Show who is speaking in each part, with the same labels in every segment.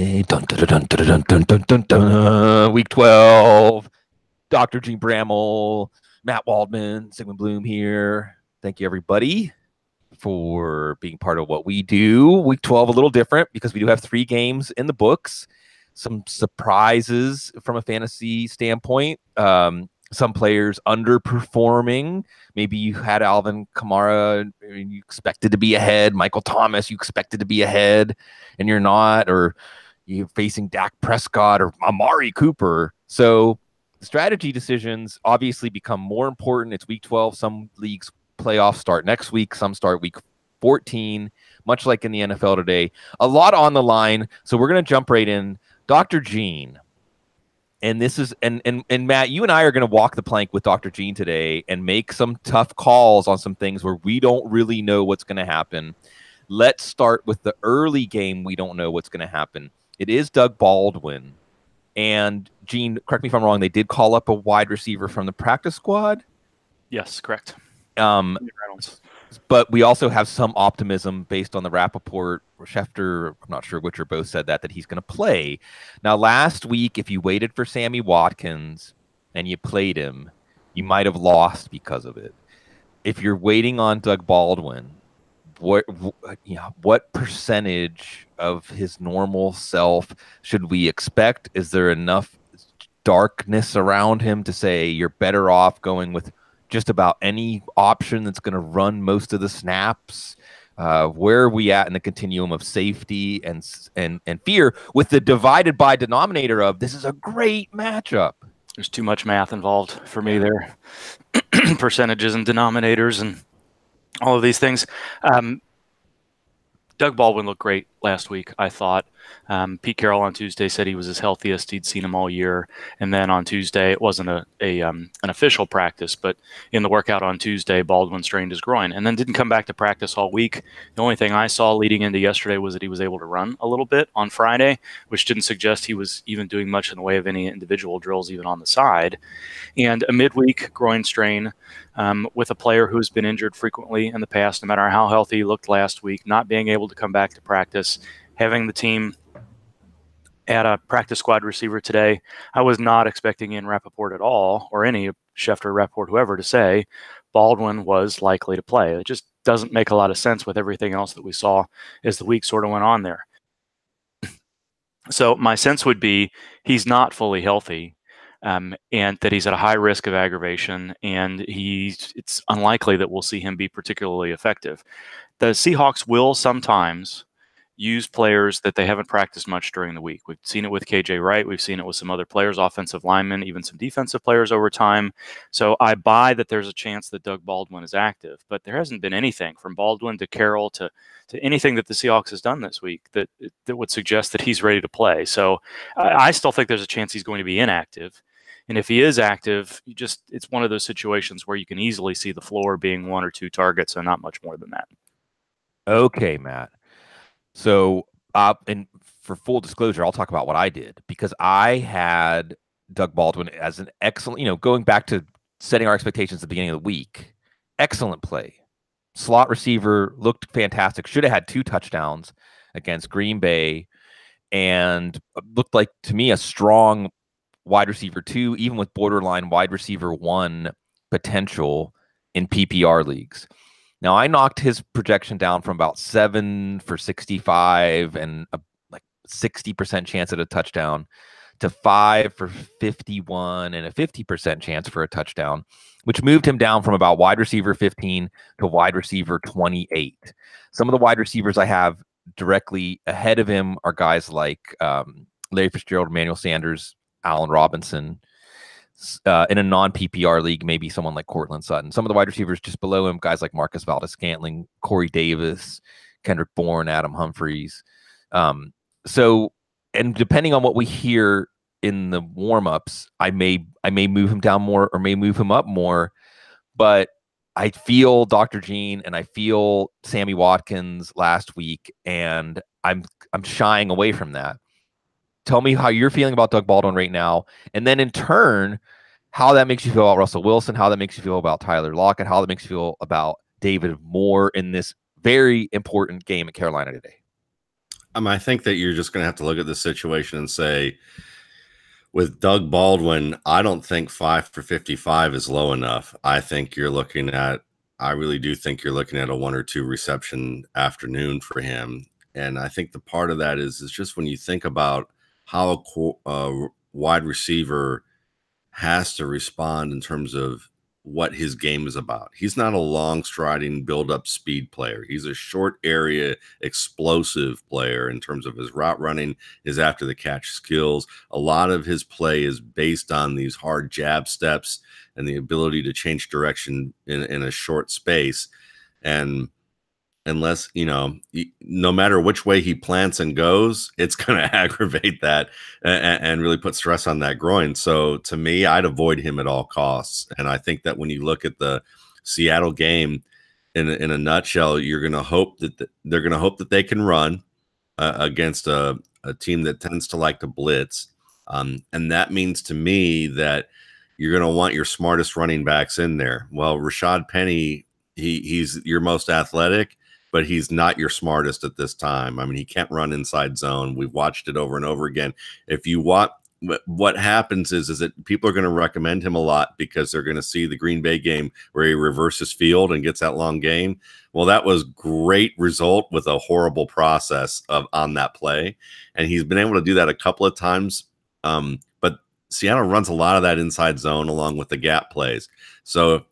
Speaker 1: Dun, dun, dun, dun, dun, dun, dun, dun, dun. Week 12. Dr. Gene Bramall, Matt Waldman, Sigmund Bloom here. Thank you, everybody, for being part of what we do. Week 12, a little different because we do have 3 games in the books. Some surprises from a fantasy standpoint. Some players underperforming. Maybe you had Alvin Kamara and you expected to be ahead. Michael Thomas, you expected to be ahead, and you're not. Or you're facing Dak Prescott or Amari Cooper. So strategy decisions obviously become more important. It's week 12. Some leagues playoffs start next week. Some start week 14, much like in the NFL today. A lot on the line. So we're going to jump right in. Dr. Gene. And this is and Matt, you and I are going to walk the plank with Dr. Gene today and make some tough calls on some things where we don't really know what's going to happen. Let's start with the early game. We don't know what's going to happen. It is Doug Baldwin. And Gene, correct me if I'm wrong, they did call up a wide receiver from the practice squad.
Speaker 2: Yes, correct.
Speaker 1: But we also have some optimism based on the Rappaport or Schefter, I'm not sure which or both said that he's going to play. Now, last week, if you waited for Sammy Watkins and you played him, you might have lost because of it. If you're waiting on Doug Baldwin, what percentage of his normal self should we expect? Is there enough darkness around him to say you're better off going with just about any option that's going to run most of the snaps? Where are we at in the continuum of safety and fear with the divided by denominator of this is a great matchup?
Speaker 2: There's too much math involved for me there. Percentages and denominators and all of these things. Doug Baldwin looked great last week, I thought. Pete Carroll on Tuesday said he was his healthiest he'd seen him all year. And then on Tuesday, it wasn't an official practice, but in the workout on Tuesday, Baldwin strained his groin and then didn't come back to practice all week. The only thing I saw leading into yesterday was that he was able to run a little bit on Friday, which didn't suggest he was even doing much in the way of any individual drills, even on the side. And a midweek groin strain with a player who's been injured frequently in the past, no matter how healthy he looked last week, not being able to come back to practice, having the team add a practice squad receiver today. I was not expecting in Rappaport at all, or any Schefter, Rappaport, whoever, to say Baldwin was likely to play. It just doesn't make a lot of sense with everything else that we saw as the week sort of went on there. So my sense would be he's not fully healthy, and that he's at a high risk of aggravation, and it's unlikely that we'll see him be particularly effective. The Seahawks will sometimes use players that they haven't practiced much during the week. We've seen it with KJ Wright. We've seen it with some other players, offensive linemen, even some defensive players over time. So I buy that there's a chance that Doug Baldwin is active, but there hasn't been anything from Baldwin to Carroll to anything that the Seahawks has done this week that would suggest that he's ready to play. So I still think there's a chance he's going to be inactive. And if he is active, it's one of those situations where you can easily see the floor being 1 or 2 targets and not much more than that. Okay,
Speaker 1: Matt. So, and for full disclosure, I'll talk about what I did because I had Doug Baldwin as an excellent, going back to setting our expectations at the beginning of the week, excellent play. Slot receiver, looked fantastic, should have had 2 touchdowns against Green Bay, and looked like, to me, a strong wide receiver 2, even with borderline wide receiver 1 potential in PPR leagues. Now, I knocked his projection down from about 7 for 65 and a 60% chance at a touchdown to 5 for 51 and a 50% chance for a touchdown, which moved him down from about wide receiver 15 to wide receiver 28. Some of the wide receivers I have directly ahead of him are guys like Larry Fitzgerald, Emmanuel Sanders, Allen Robinson. In a non-PPR league, maybe someone like Cortland Sutton. Some of the wide receivers just below him, guys like Marcus Valdes-Scantling, Corey Davis, Kendrick Bourne, Adam Humphries. So, and depending on what we hear in the warm-ups, I may move him down more or may move him up more. But I feel Dr. Gene and I feel Sammy Watkins last week, and I'm shying away from that. Tell me how you're feeling about Doug Baldwin right now, and then in turn, how that makes you feel about Russell Wilson, how that makes you feel about Tyler Lockett, how that makes you feel about David Moore in this very important game in Carolina today.
Speaker 3: I think that you're just going to have to look at the situation and say, with Doug Baldwin, I don't think 5 for 55 is low enough. I really do think you're looking at a 1 or 2 reception afternoon for him. And I think the part of that is just when you think about how a wide receiver has to respond in terms of what his game is about. He's not a long striding build up speed player. He's a short area explosive player in terms of his route running, his after the catch skills. A lot of his play is based on these hard jab steps and the ability to change direction in a short space. And unless, no matter which way he plants and goes, it's going to aggravate that and really put stress on that groin. So to me, I'd avoid him at all costs. And I think that when you look at the Seattle game in a nutshell, you're going to hope that they're going to hope that they can run against a team that tends to like to blitz. And that means to me that you're going to want your smartest running backs in there. Well, Rashad Penny, he's your most athletic, but he's not your smartest at this time. I mean, he can't run inside zone. We've watched it over and over again. If you want, what happens is that people are going to recommend him a lot because they're going to see the Green Bay game where he reverses field and gets that long gain. Well, that was great result with a horrible process on that play. And he's been able to do that a couple of times. But Seattle runs a lot of that inside zone along with the gap plays. So,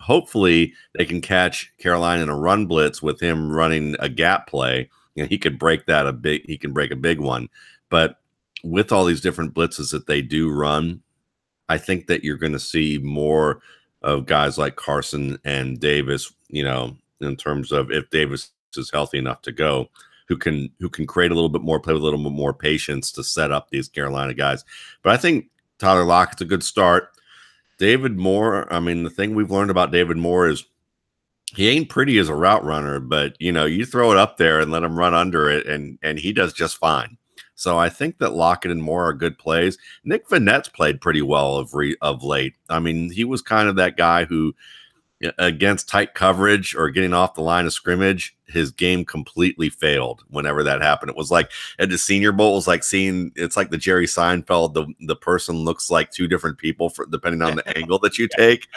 Speaker 3: hopefully they can catch Carolina in a run blitz with him running a gap play. He could break that he can break a big one. But with all these different blitzes that they do run, I think that you're going to see more of guys like Carson and Davis, in terms of if Davis is healthy enough to go, who can create a little bit more, play with a little bit more patience to set up these Carolina guys. But I think Tyler Lockett's a good start. David Moore, I mean, the thing we've learned about David Moore is he ain't pretty as a route runner, but, you throw it up there and let him run under it, and he does just fine. So I think that Lockett and Moore are good plays. Nick Vanette's played pretty well of late. I mean, he was kind of that guy who, against tight coverage or getting off the line of scrimmage, his game completely failed whenever that happened. It was like at the Senior Bowl, it was like it's like the Jerry Seinfeld, the person looks like two different people depending on the angle that you take.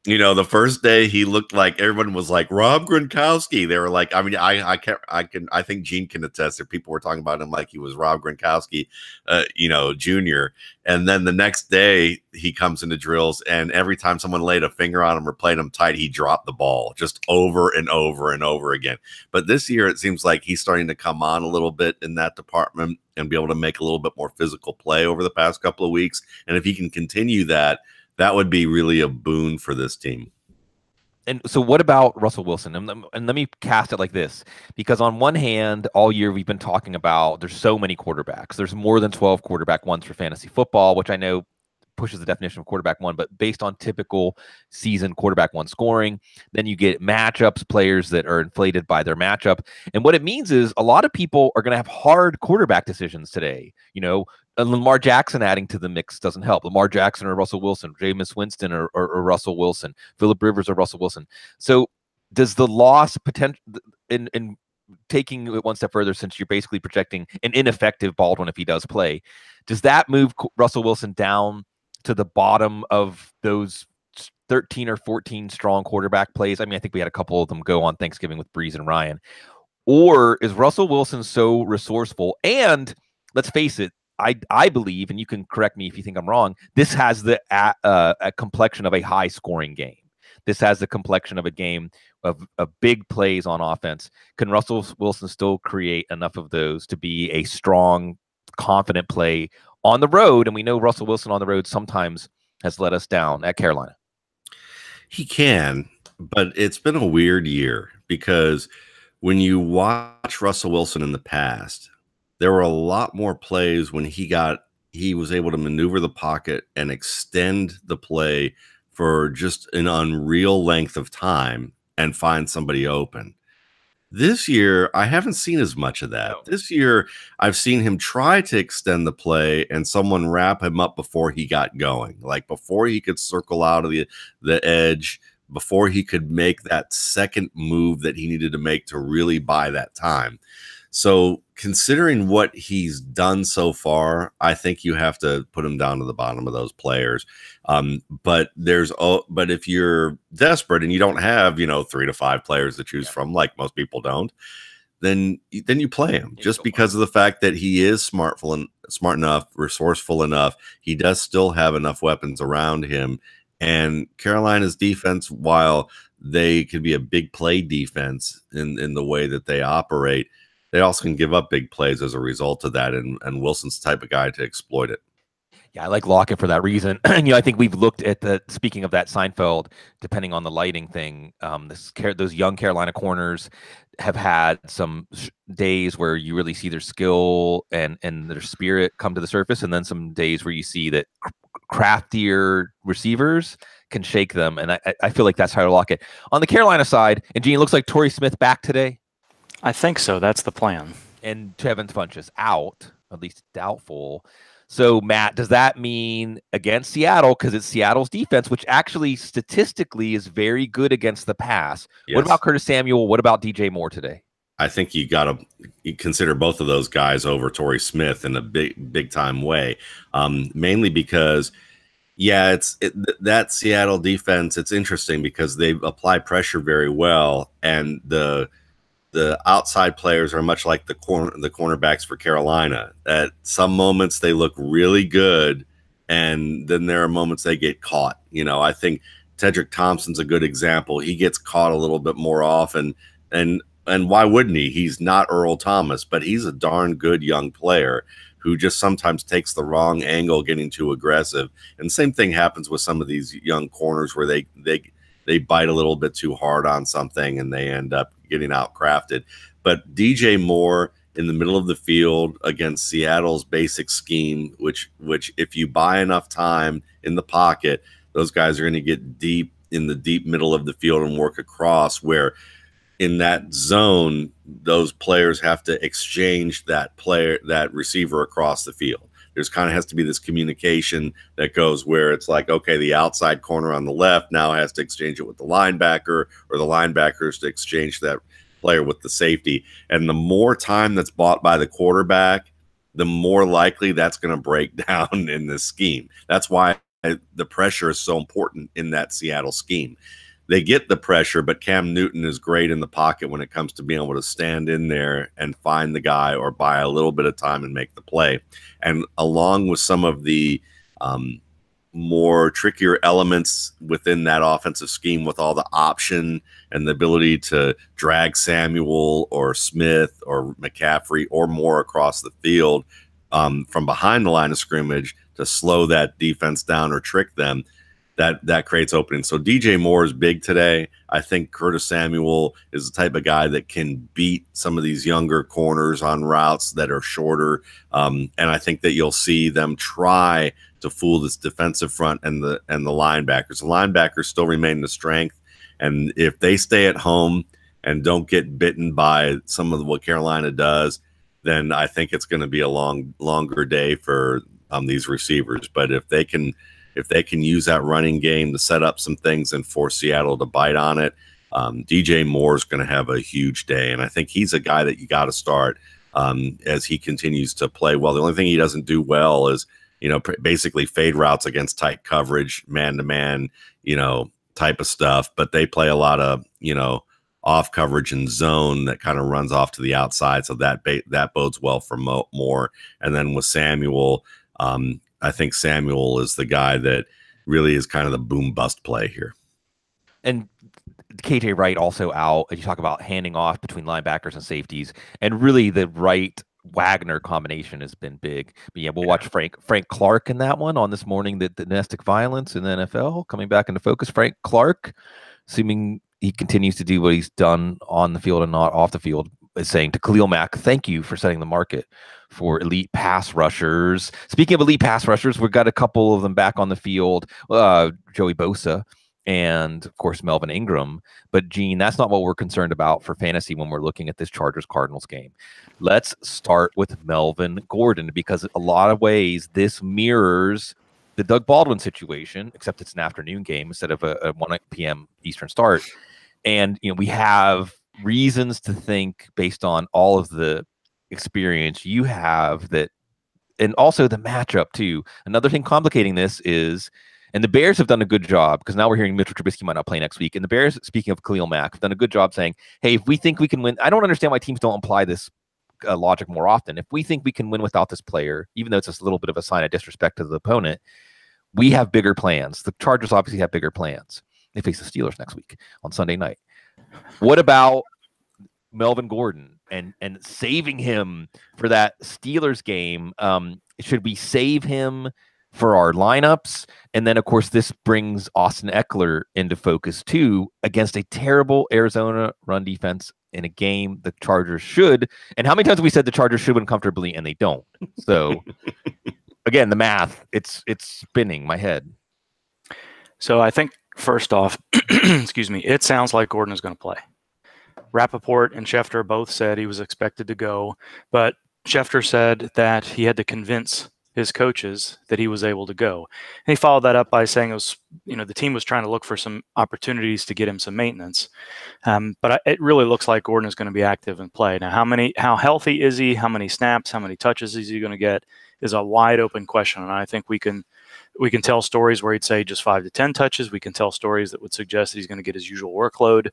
Speaker 3: The first day he looked like everyone was like Rob Gronkowski. They were like, I mean, I think Gene can attest that people were talking about him like he was Rob Gronkowski, Jr. And then the next day he comes into drills, and every time someone laid a finger on him or played him tight, he dropped the ball just over and over and over again. But this year it seems like he's starting to come on a little bit in that department and be able to make a little bit more physical play over the past couple of weeks. And if he can continue that, that would be really a boon for this team.
Speaker 1: And so what about Russell Wilson? And let me cast it like this, because on one hand, all year we've been talking about there's so many quarterbacks. There's more than 12 quarterback ones for fantasy football, which I know pushes the definition of quarterback one, but based on typical season quarterback one scoring, then you get matchups, players that are inflated by their matchup. And what it means is a lot of people are going to have hard quarterback decisions today. Lamar Jackson adding to the mix doesn't help. Lamar Jackson or Russell Wilson, Jameis Winston or Russell Wilson, Phillip Rivers or Russell Wilson. So does the loss potential in taking it one step further, since you're basically projecting an ineffective Baldwin if he does play, does that move Russell Wilson down to the bottom of those 13 or 14 strong quarterback plays? I mean, I think we had a couple of them go on Thanksgiving with Breeze and Ryan. Or is Russell Wilson so resourceful? And let's face it, I believe, and you can correct me if you think I'm wrong, this has the a complexion of a high-scoring game. This has the complexion of a game of big plays on offense. Can Russell Wilson still create enough of those to be a strong, confident play on the road? And we know Russell Wilson on the road sometimes has let us down at Carolina.
Speaker 3: He can, but it's been a weird year because when you watch Russell Wilson in the past, there were a lot more plays when he was able to maneuver the pocket and extend the play for just an unreal length of time and find somebody open. This year, I haven't seen as much of that. No. This year, I've seen him try to extend the play and someone wrap him up before he got going, like before he could circle out of the edge, before he could make that second move that he needed to make to really buy that time. So considering what he's done so far, I think you have to put him down to the bottom of those players. But if you're desperate and you don't have 3 to 5 players to choose from, like most people don't, then you play him just because of the fact that he is smart enough, resourceful enough. He does still have enough weapons around him. And Carolina's defense, while they could be a big play defense in the way that they operate, they also can give up big plays as a result of that. And Wilson's the type of guy to exploit it.
Speaker 1: Yeah, I like Lockett for that reason. I think we've looked at speaking of that Seinfeld, depending on the lighting thing, those young Carolina corners have had some days where you really see their skill and their spirit come to the surface, and then some days where you see that craftier receivers can shake them. And I feel like that's how to lock it. On the Carolina side, and Gene, it looks like Torrey Smith back today.
Speaker 2: I think so. That's the plan.
Speaker 1: And Tevin Funchess out, at least doubtful. So, Matt, does that mean against Seattle, because it's Seattle's defense, which actually statistically is very good against the pass? Yes. What about Curtis Samuel? What about DJ Moore today?
Speaker 3: I think you got to consider both of those guys over Torrey Smith in a big time way, mainly because, that Seattle defense, it's interesting because they apply pressure very well, and the outside players are much like the cornerbacks for Carolina. At some moments they look really good, and then there are moments they get caught. I think Tedrick Thompson's a good example. He gets caught a little bit more often, and why wouldn't he? He's not Earl Thomas, but he's a darn good young player who just sometimes takes the wrong angle, getting too aggressive. And the same thing happens with some of these young corners where they bite a little bit too hard on something and they end up getting outcrafted. But DJ Moore in the middle of the field against Seattle's basic scheme, which if you buy enough time in the pocket, those guys are going to get deep in the deep middle of the field and work across, where in that zone, those players have to exchange that receiver across the field. There's kind of has to be this communication that goes where it's like, okay, the outside corner on the left now has to exchange it with the linebacker, or the linebackers to exchange that player with the safety. And the more time that's bought by the quarterback, the more likely that's going to break down in this scheme. That's why the pressure is so important in that Seattle scheme. They get the pressure, but Cam Newton is great in the pocket when it comes to being able to stand in there and find the guy or buy a little bit of time and make the play. And along with some of the more trickier elements within that offensive scheme, with all the option and the ability to drag Samuel or Smith or McCaffrey or Moore across the field from behind the line of scrimmage to slow that defense down or trick them, that creates openings. So DJ Moore is big today. I think Curtis Samuel is the type of guy that can beat some of these younger corners on routes that are shorter. And I think that you'll see them try to fool this defensive front and the linebackers. The linebackers still remain the strength. And if they stay at home and don't get bitten by some of what Carolina does, then I think it's going to be a longer day for these receivers. But if they can use that running game to set up some things and force Seattle to bite on it, DJ Moore is going to have a huge day. And I think he's a guy that you got to start as he continues to play well. The only thing he doesn't do well is, basically fade routes against tight coverage, man-to-man, type of stuff. But they play a lot of, off coverage and zone that kind of runs off to the outside. So that bodes well for Moore. And then with Samuel, I think Samuel is the guy that really is kind of the boom bust play here.
Speaker 1: And KJ Wright also out. You talk about handing off between linebackers and safeties, and really the Wright Wagner combination has been big. But yeah, we'll watch Frank Clark in that one on this morning. The domestic violence in the NFL coming back into focus. Frank Clark, assuming he continues to do what he's done on the field and not off the field, is saying to Khalil Mack, "Thank you for setting the market for elite pass rushers." Speaking of elite pass rushers, we've got a couple of them back on the field. Joey Bosa and, of course, Melvin Ingram. But, Gene, that's not what we're concerned about for fantasy when we're looking at this Chargers-Cardinals game. Let's start with Melvin Gordon, because a lot of ways this mirrors the Doug Baldwin situation, except it's an afternoon game instead of a 1 p.m. Eastern start. And, we have reasons to think, based on all of the experience you have that, and also the matchup too. Another thing complicating this is, and the Bears have done a good job, because now we're hearing Mitchell Trubisky might not play next week. And the Bears, speaking of Khalil Mack, have done a good job saying, hey, if we think we can win, I don't understand why teams don't apply this logic more often. If we think we can win without this player, even though it's just a little bit of a sign of disrespect to the opponent, we have bigger plans. The Chargers obviously have bigger plans. They face the Steelers next week on Sunday night. What about Melvin Gordon and saving him for that Steelers game? Should we save him for our lineups? And then, of course, this brings Austin Eckler into focus too, against a terrible Arizona run defense in a game the Chargers should. And how many times have we said the Chargers should win comfortably and they don't? So again, the math, it's spinning my head.
Speaker 2: So I think first off, excuse me, it sounds like Gordon is going to play. Rappaport and Schefter both said he was expected to go, but Schefter said that he had to convince his coaches that he was able to go. And he followed that up by saying it was, the team was trying to look for some opportunities to get him some maintenance. But it really looks like Gordon is going to be active and play. Now, how healthy is he? How many snaps? How many touches is he going to get? Is a wide open question. And I think we can tell stories where he'd say just 5 to 10 touches. We can tell stories that would suggest that he's going to get his usual workload.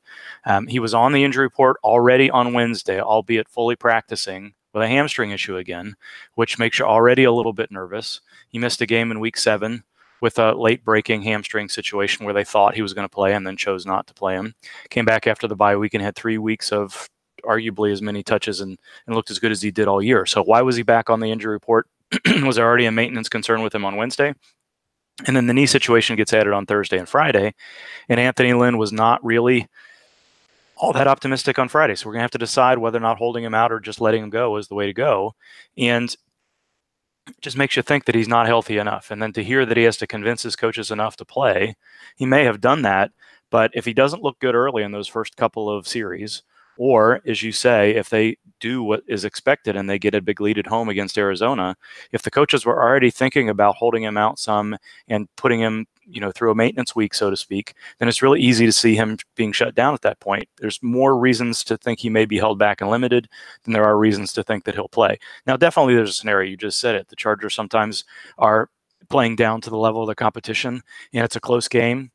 Speaker 2: He was on the injury report already on Wednesday, albeit fully practicing, with a hamstring issue again, which makes you already a little bit nervous. He missed a game in week 7 with a late breaking hamstring situation where they thought he was going to play and then chose not to play him. Came back after the bye week and had 3 weeks of arguably as many touches and looked as good as he did all year. So why was he back on the injury report? Was there already a maintenance concern with him on Wednesday? And then the knee situation gets added on Thursday and Friday. And Anthony Lynn was not really all that optimistic on Friday. So we're going to have to decide whether or not holding him out or just letting him go is the way to go. And it just makes you think that he's not healthy enough. And then to hear that he has to convince his coaches enough to play, he may have done that. But if he doesn't look good early in those first couple of series, or, as you say, if they do what is expected and they get a big lead at home against Arizona, if the coaches were already thinking about holding him out some and putting him, through a maintenance week, so to speak, then it's really easy to see him being shut down at that point. There's more reasons to think he may be held back and limited than there are reasons to think that he'll play. Now, definitely there's a scenario, you just said it. The Chargers sometimes are playing down to the level of the competition, and it's a close game.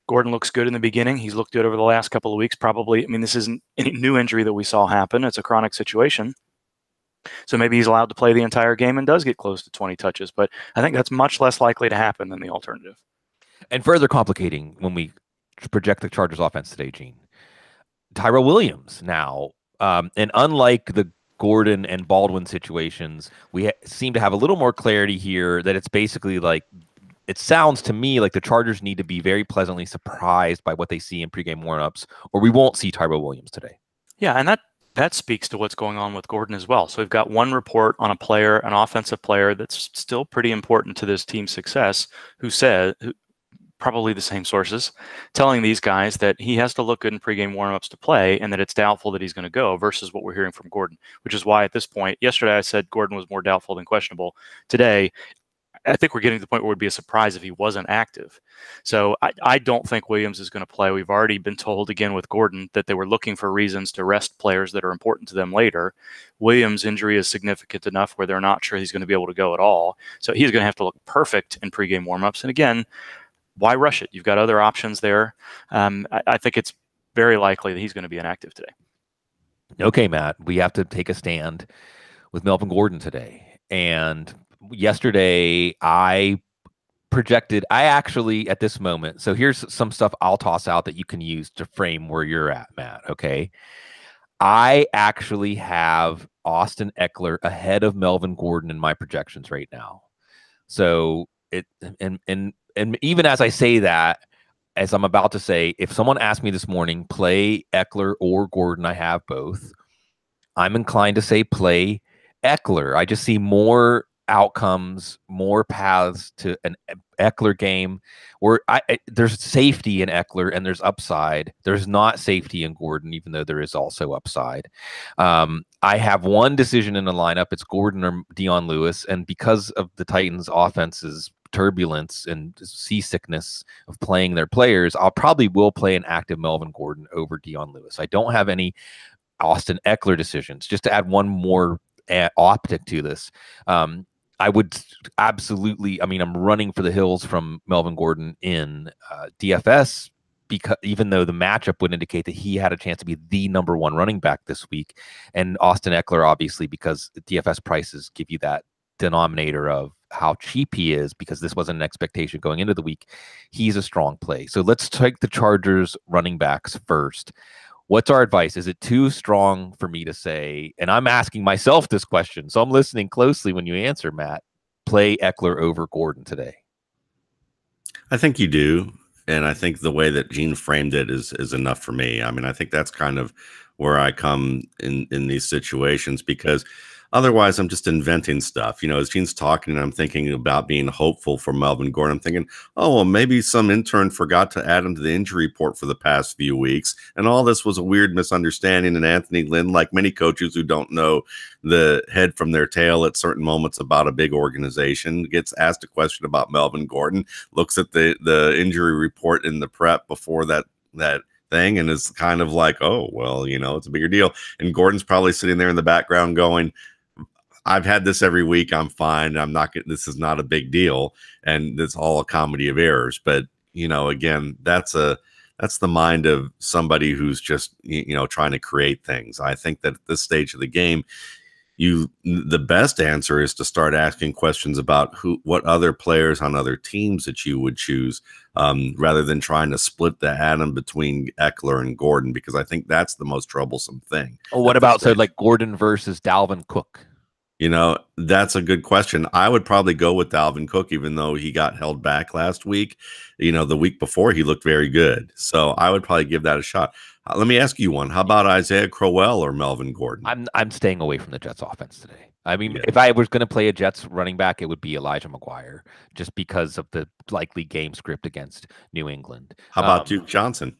Speaker 2: Gordon looks good in the beginning. He's looked good over the last couple of weeks. Probably, this isn't any new injury that we saw happen. It's a chronic situation. So maybe he's allowed to play the entire game and does get close to 20 touches. But I think that's much less likely to happen than the alternative.
Speaker 1: And further complicating when we project the Chargers offense today, Gene, Tyrell Williams now. And unlike the Gordon and Baldwin situations, we seem to have a little more clarity here that it's basically like, it sounds to me like the Chargers need to be very pleasantly surprised by what they see in pregame warmups, or we won't see Tyrell Williams today.
Speaker 2: Yeah, and that speaks to what's going on with Gordon as well. So we've got one report on a player, an offensive player that's still pretty important to this team's success, who probably the same sources, telling these guys that he has to look good in pregame warmups to play and that it's doubtful that he's going to go, versus what we're hearing from Gordon, which is why at this point, yesterday I said Gordon was more doubtful than questionable. Today, I think we're getting to the point where it would be a surprise if he wasn't active. So I don't think Williams is going to play. We've already been told again with Gordon that they were looking for reasons to rest players that are important to them later. Williams' injury is significant enough where they're not sure he's going to be able to go at all. So he's going to have to look perfect in pregame warmups. And again, why rush it? You've got other options there. I think it's very likely that he's going to be inactive today.
Speaker 1: Okay, Matt, we have to take a stand with Melvin Gordon today. And yesterday I actually, at this moment, so here's some stuff I'll toss out that you can use to frame where you're at, Matt. Okay. I actually have Austin Eckler ahead of Melvin Gordon in my projections right now. So and even as I say that, as I'm about to say, if someone asked me this morning, play Eckler or Gordon, I have both. I'm inclined to say play Eckler. I just see more outcomes, more paths to an Eckler game where there's safety in Eckler and there's upside. There's not safety in Gordon, even though there is also upside. I have one decision in the lineup. It's Gordon or Dion Lewis. And because of the Titans offense's turbulence and seasickness of playing their players, I'll probably will play an active Melvin Gordon over Dion Lewis. I don't have any Austin Eckler decisions. Just to add one more optic to this. I would absolutely. I mean, I'm running for the hills from Melvin Gordon in DFS, because even though the matchup would indicate that he had a chance to be the number one running back this week, and Austin Eckler, obviously, because the DFS prices give you that denominator of how cheap he is, because this wasn't an expectation going into the week, he's a strong play. So let's take the Chargers running backs first. What's our advice? Is it too strong for me to say, and I'm asking myself this question, so I'm listening closely when you answer, Matt, play Eckler over Gordon today?
Speaker 3: I think you do. And I think the way that Gene framed it is enough for me. I mean, I think that's kind of where I come in these situations, because otherwise I'm just inventing stuff. You know, as Gene's talking and I'm thinking about being hopeful for Melvin Gordon, I'm thinking, oh, well, maybe some intern forgot to add him to the injury report for the past few weeks. And all this was a weird misunderstanding. And Anthony Lynn, like many coaches who don't know the head from their tail at certain moments about a big organization, gets asked a question about Melvin Gordon, looks at the injury report in the prep before that thing, and is kind of like, oh, well, you know, it's a bigger deal. And Gordon's probably sitting there in the background going, I've had this every week. I'm fine. I'm not. This is not a big deal, and it's all a comedy of errors. But you know, again, that's the mind of somebody who's just trying to create things. I think that at this stage of the game, the best answer is to start asking questions about what other players on other teams that you would choose, rather than trying to split the atom between Eckler and Gordon, because I think that's the most troublesome thing.
Speaker 1: Oh, what about like Gordon versus Dalvin Cook?
Speaker 3: You know, that's a good question. I would probably go with Dalvin Cook, even though he got held back last week. You know, the week before he looked very good. So I would probably give that a shot. Let me ask you one. How about Isaiah Crowell or Melvin Gordon?
Speaker 1: I'm staying away from the Jets offense today. I mean, if I was going to play a Jets running back, it would be Elijah McGuire, just because of the likely game script against New England.
Speaker 3: How about Duke Johnson?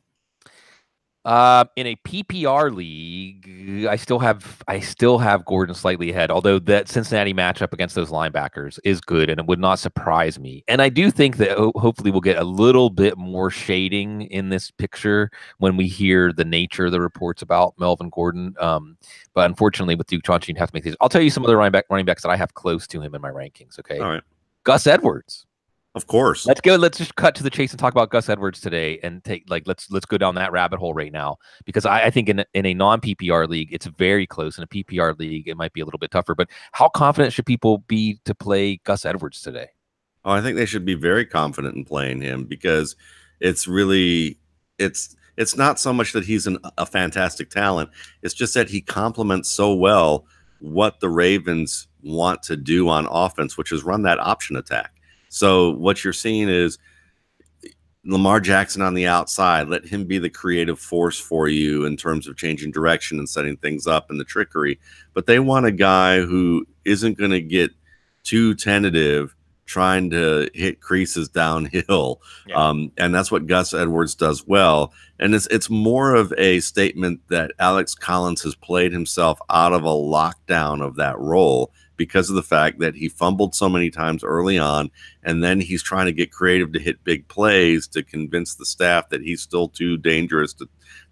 Speaker 1: In a PPR league, I still have Gordon slightly ahead, although that Cincinnati matchup against those linebackers is good, and it would not surprise me. And I do think that hopefully we'll get a little bit more shading in this picture when we hear the nature of the reports about Melvin Gordon. But unfortunately, with Duke Johnson, you have to make these. I'll tell you some other running backs that I have close to him in my rankings. Okay,
Speaker 3: all right.
Speaker 1: Gus Edwards.
Speaker 3: Of course.
Speaker 1: Let's go. Let's just cut to the chase and talk about Gus Edwards today, and let's go down that rabbit hole right now, because I think in a non-PPR league, it's very close. In a PPR league, it might be a little bit tougher. But how confident should people be to play Gus Edwards today?
Speaker 3: Oh, I think they should be very confident in playing him, because it's really it's not so much that he's a fantastic talent. It's just that he complements so well what the Ravens want to do on offense, which is run that option attack. So what you're seeing is Lamar Jackson on the outside. Let him be the creative force for you in terms of changing direction and setting things up and the trickery. But they want a guy who isn't going to get too tentative trying to hit creases downhill. Yeah. And that's what Gus Edwards does well. And it's more of a statement that Alex Collins has played himself out of a lockdown of that role, because of the fact that he fumbled so many times early on, and then he's trying to get creative to hit big plays to convince the staff that he's still too dangerous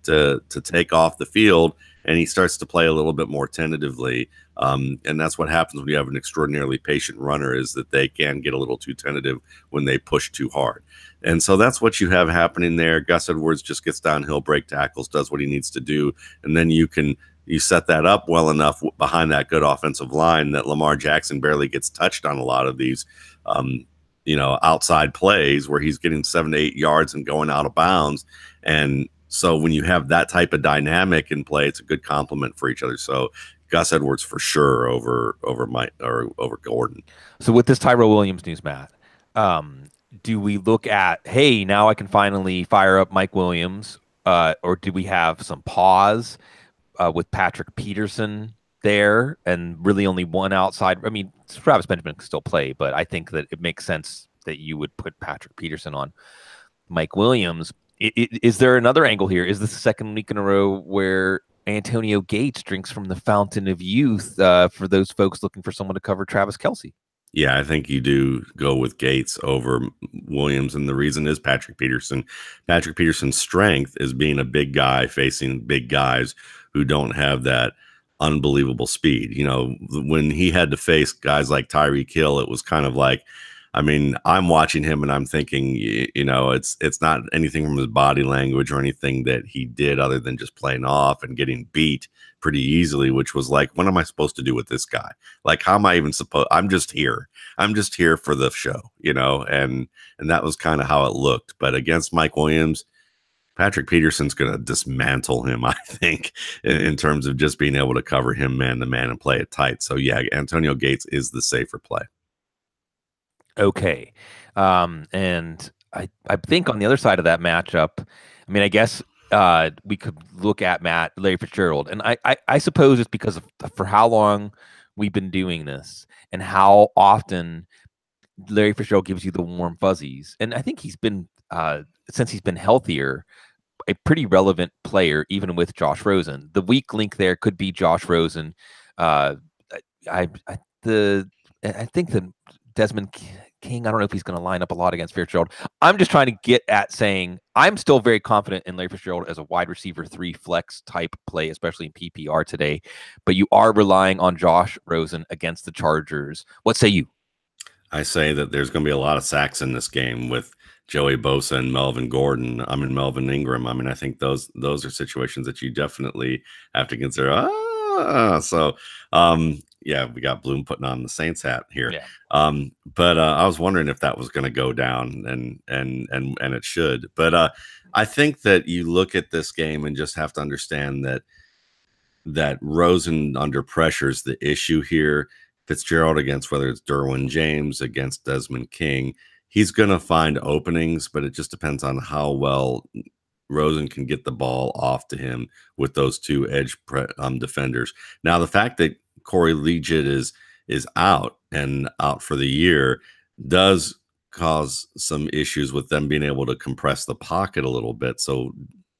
Speaker 3: to take off the field, and he starts to play a little bit more tentatively. And that's what happens when you have an extraordinarily patient runner, is that they can get a little too tentative when they push too hard. And so that's what you have happening there. Gus Edwards just gets downhill, break tackles, does what he needs to do, and then you set that up well enough behind that good offensive line that Lamar Jackson barely gets touched on a lot of these, outside plays where he's getting 7 to 8 yards and going out of bounds. And so when you have that type of dynamic in play, it's a good complement for each other. So Gus Edwards for sure over Gordon.
Speaker 1: So with this Tyrell Williams news, Matt, do we look at, hey, now I can finally fire up Mike Williams, or do we have some pause with Patrick Peterson there and really only one outside? I mean, Travis Benjamin can still play, but I think that it makes sense that you would put Patrick Peterson on Mike Williams. Is there another angle here? Is this the second week in a row where Antonio Gates drinks from the fountain of youth for those folks looking for someone to cover Travis Kelce?
Speaker 3: Yeah, I think you do go with Gates over Williams, and the reason is Patrick Peterson. Patrick Peterson's strength is being a big guy facing big guys who don't have that unbelievable speed. You know, when he had to face guys like Tyreek Hill, it was kind of like, I mean, I'm watching him and I'm thinking, you know, it's not anything from his body language or anything that he did other than just playing off and getting beat pretty easily, which was like, what am I supposed to do with this guy? Like, how am I even supposed? I'm just here. I'm just here for the show, you know, and that was kind of how it looked. But against Mike Williams, Patrick Peterson's going to dismantle him, I think, in terms of just being able to cover him man to man and play it tight. So, yeah, Antonio Gates is the safer play.
Speaker 1: Okay. And I think on the other side of that matchup, I mean, I guess we could look at Larry Fitzgerald. And I suppose it's because of for how long we've been doing this and how often Larry Fitzgerald gives you the warm fuzzies. And I think he's been, since he's been healthier, a pretty relevant player, even with Josh Rosen. The weak link there could be Josh Rosen. I think that Desmond King, I don't know if he's going to line up a lot against Fitzgerald. I'm just trying to get at saying I'm still very confident in Larry Fitzgerald as a wide receiver 3 flex type play, especially in PPR today. But you are relying on Josh Rosen against the Chargers. What say you?
Speaker 3: I say that there's going to be a lot of sacks in this game with Joey Bosa and Melvin Gordon. I mean, Melvin Ingram. I mean, I think those are situations that you definitely have to consider. Yeah, we got Bloom putting on the Saints hat here.
Speaker 1: Yeah.
Speaker 3: But I was wondering if that was going to go down, and it should. But I think that you look at this game and just have to understand that Rosen under pressure is the issue here. Fitzgerald against whether it's Derwin James against Desmond King, he's going to find openings, but it just depends on how well Rosen can get the ball off to him with those two edge defenders. Now, the fact that Corey Liuget is out and out for the year does cause some issues with them being able to compress the pocket a little bit. So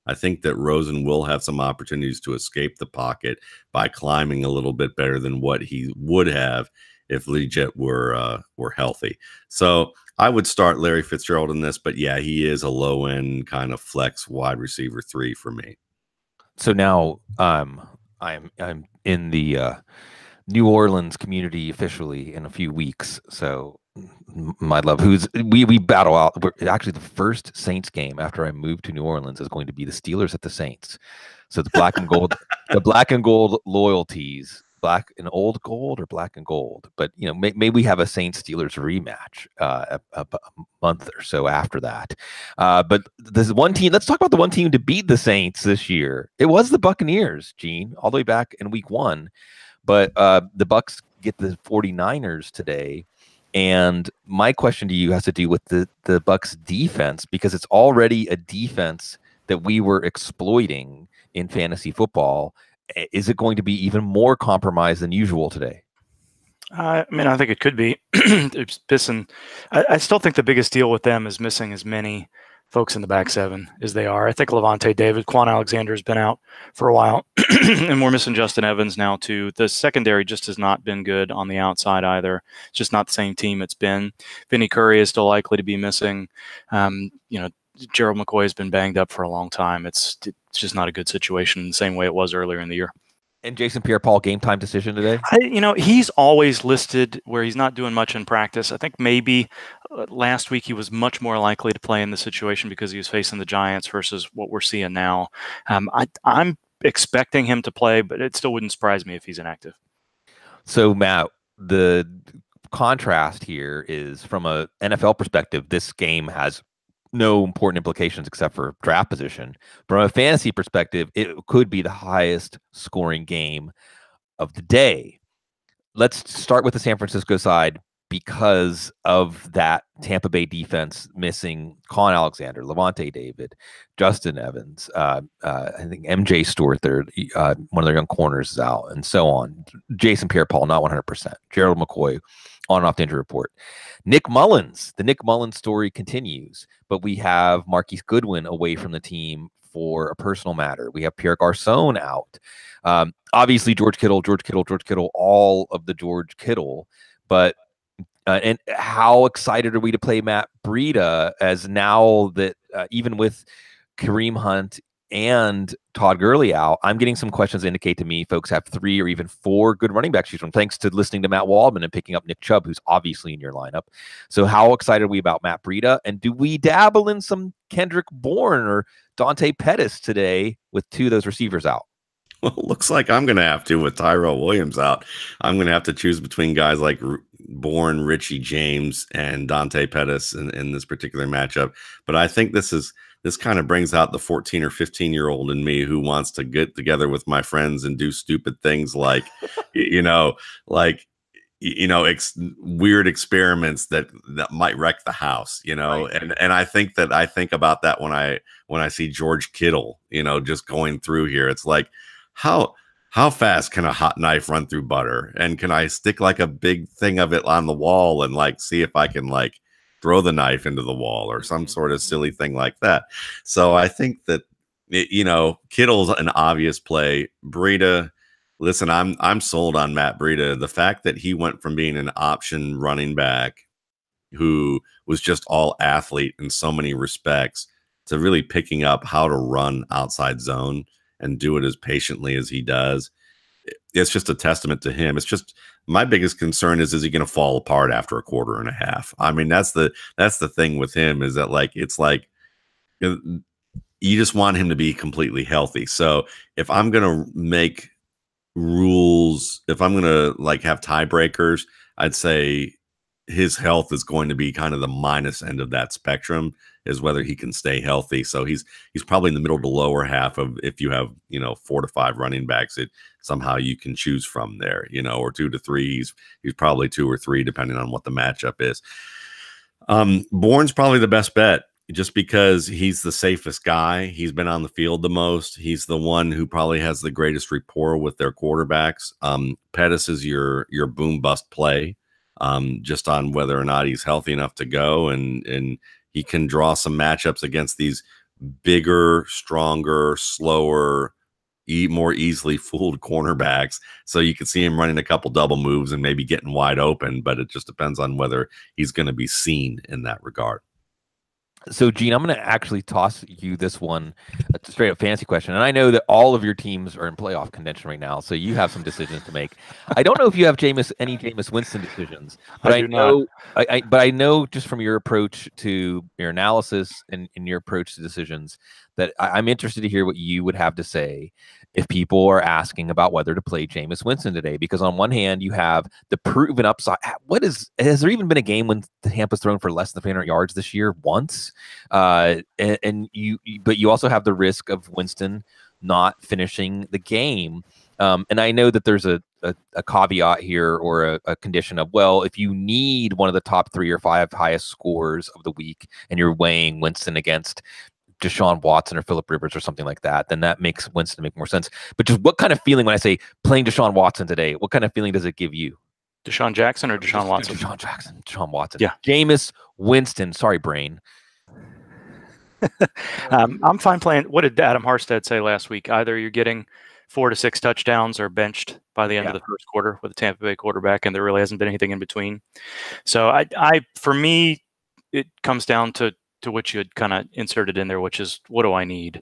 Speaker 3: I think that Rosen will have some opportunities to escape the pocket by climbing a little bit better than what he would have if Liuget were healthy. So I would start Larry Fitzgerald in this, but yeah, he is a low end kind of flex wide receiver 3 for me.
Speaker 1: So now I'm in the New Orleans community officially in a few weeks. So my love, we battle out. Actually, the first Saints game after I moved to New Orleans is going to be the Steelers at the Saints. So the black and gold, the black and gold loyalties, black and old gold or black and gold. But you know, maybe we have a Saints Steelers rematch a month or so after that. But there's one team. Let's talk about the one team to beat the Saints this year. It was the Buccaneers, Gene, all the way back in week 1. But the Bucs get the 49ers today. And my question to you has to do with the Bucs defense, because it's already a defense that we were exploiting in fantasy football. Is it going to be even more compromised than usual today?
Speaker 2: I mean, I think it could be. I still think the biggest deal with them is missing as many folks in the back 7 as they are. I think Levante David, Quan Alexander has been out for a while, and we're missing Justin Evans now too. The secondary just has not been good on the outside either. It's just not the same team it's been. Vinny Curry is still likely to be missing. Gerald McCoy has been banged up for a long time. It's just not a good situation the same way it was earlier in the year.
Speaker 1: And Jason Pierre-Paul game time decision today?
Speaker 2: He's always listed where he's not doing much in practice. I think maybe last week he was much more likely to play in the situation because he was facing the Giants versus what we're seeing now. I'm expecting him to play, but it still wouldn't surprise me if he's inactive.
Speaker 1: So, Matt, the contrast here is from a NFL perspective, this game has no important implications except for draft position. From a fantasy perspective, it could be the highest scoring game of the day. Let's start with the San Francisco side because of that Tampa Bay defense missing Quan Alexander, Levante David, Justin Evans, I think MJ Stewart, one of their young corners is out, and so on. Jason Pierre-Paul, not 100%. Gerald McCoy, on and off the injury report. Nick Mullins, the Nick Mullins story continues, but we have Marquise Goodwin away from the team for a personal matter. We have Pierre Garçon out. Obviously, George Kittle, all of the George Kittle. But and how excited are we to play Matt Breida as now that even with Kareem Hunt, and Todd Gurley out, I'm getting some questions that indicate to me folks have 3 or even 4 good running backs to choose from, thanks to listening to Matt Waldman and picking up Nick Chubb, who's obviously in your lineup. So how excited are we about Matt Breida? And do we dabble in some Kendrick Bourne or Dante Pettis today with 2 of those receivers out?
Speaker 3: Well, it looks like I'm going to have to with Tyrell Williams out. I'm going to have to choose between guys like Bourne, Richie James, and Dante Pettis in this particular matchup. But I think this kind of brings out the 14 or 15-year-old in me who wants to get together with my friends and do stupid things like, weird experiments that might wreck the house,
Speaker 1: Right.
Speaker 3: and I think about that when I see George Kittle, just going through here. It's like, how fast can a hot knife run through butter? And can I stick like a big thing of it on the wall and like see if I can like throw the knife into the wall or some sort of silly thing like that? So I think that Kittle's an obvious play. Breida, listen, I'm sold on Matt Breida. The fact that he went from being an option running back who was just all athlete in so many respects to really picking up how to run outside zone and do it as patiently as he does. It's just a testament to him. It's just my biggest concern is he going to fall apart after a quarter and a half? I mean, that's the thing with him, is that like, it's like, you just want him to be completely healthy. So if I'm going to make rules, if I'm going to like have tiebreakers, I'd say his health is going to be kind of the minus end of that spectrum, is whether he can stay healthy. So he's probably in the middle to lower half of, if you have 4 to 5 running backs, it somehow you can choose from there, or 2 to 3. He's probably 2 or 3 depending on what the matchup is. Bourne's probably the best bet, just because he's the safest guy. He's been on the field the most. He's the one who probably has the greatest rapport with their quarterbacks. Pettis is your boom bust play, just on whether or not he's healthy enough to go, and he can draw some matchups against these bigger, stronger, slower, more easily fooled cornerbacks. So you could see him running a couple double moves and maybe getting wide open, but it just depends on whether he's going to be seen in that regard.
Speaker 1: So, Gene, I'm going to actually toss you this one, a straight up fantasy question. And I know that all of your teams are in playoff contention right now, so you have some decisions to make. I don't know if you have any Jameis Winston decisions, but I know, but I know just from your approach to your analysis and your approach to decisions that I'm interested to hear what you would have to say if people are asking about whether to play Jameis Winston today. Because on one hand, you have the proven upside. Has there even been a game when Tampa's thrown for less than 300 yards this year once? But you also have the risk of Winston not finishing the game. And I know that there's a caveat here, or a condition of, well, if you need one of the top 3 or 5 highest scores of the week and you're weighing Winston against Deshaun Watson or Phillip Rivers or something like that, then that makes Winston make more sense. But just what kind of feeling, when I say playing Deshaun Watson today, what kind of feeling does it give you?
Speaker 2: Deshaun Jackson or Deshaun Watson?
Speaker 1: Deshaun Watson.
Speaker 2: Yeah.
Speaker 1: Jameis Winston. Sorry, brain.
Speaker 2: I'm fine playing. What did Adam Harstead say last week? Either you're getting 4 to 6 touchdowns or benched by the end of the first quarter with a Tampa Bay quarterback, and there really hasn't been anything in between. So I for me, it comes down to what you had kind of inserted in there, which is, what do I need?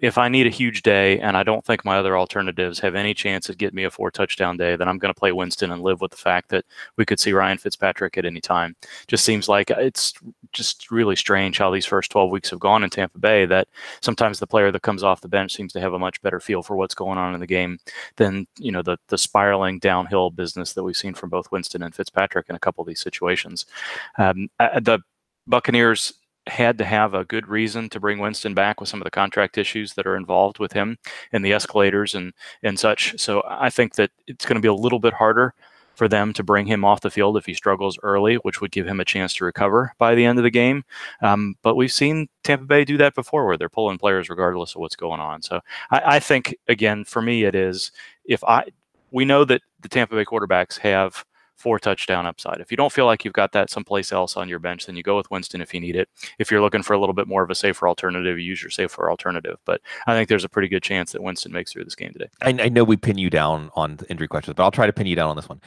Speaker 2: If I need a huge day and I don't think my other alternatives have any chance of getting me a 4 touchdown day, then I'm going to play Winston and live with the fact that we could see Ryan Fitzpatrick at any time. Just seems like it's just really strange how these first 12 weeks have gone in Tampa Bay, that sometimes the player that comes off the bench seems to have a much better feel for what's going on in the game than, the spiraling downhill business that we've seen from both Winston and Fitzpatrick in a couple of these situations. The Buccaneers had to have a good reason to bring Winston back with some of the contract issues that are involved with him and the escalators and such. So I think that it's going to be a little bit harder for them to bring him off the field if he struggles early, which would give him a chance to recover by the end of the game. But we've seen Tampa Bay do that before, where they're pulling players regardless of what's going on. So I think, again, for me, it is, we know that the Tampa Bay quarterbacks have 4 touchdown upside. If you don't feel like you've got that someplace else on your bench, then you go with Winston if you need it. If you're looking for a little bit more of a safer alternative, you use your safer alternative. But I think there's a pretty good chance that Winston makes through this game today.
Speaker 1: I know we pin you down on the injury questions, but I'll try to pin you down on this one,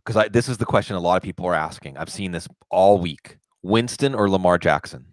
Speaker 1: because this is the question a lot of people are asking. I've seen this all week. Winston or Lamar Jackson?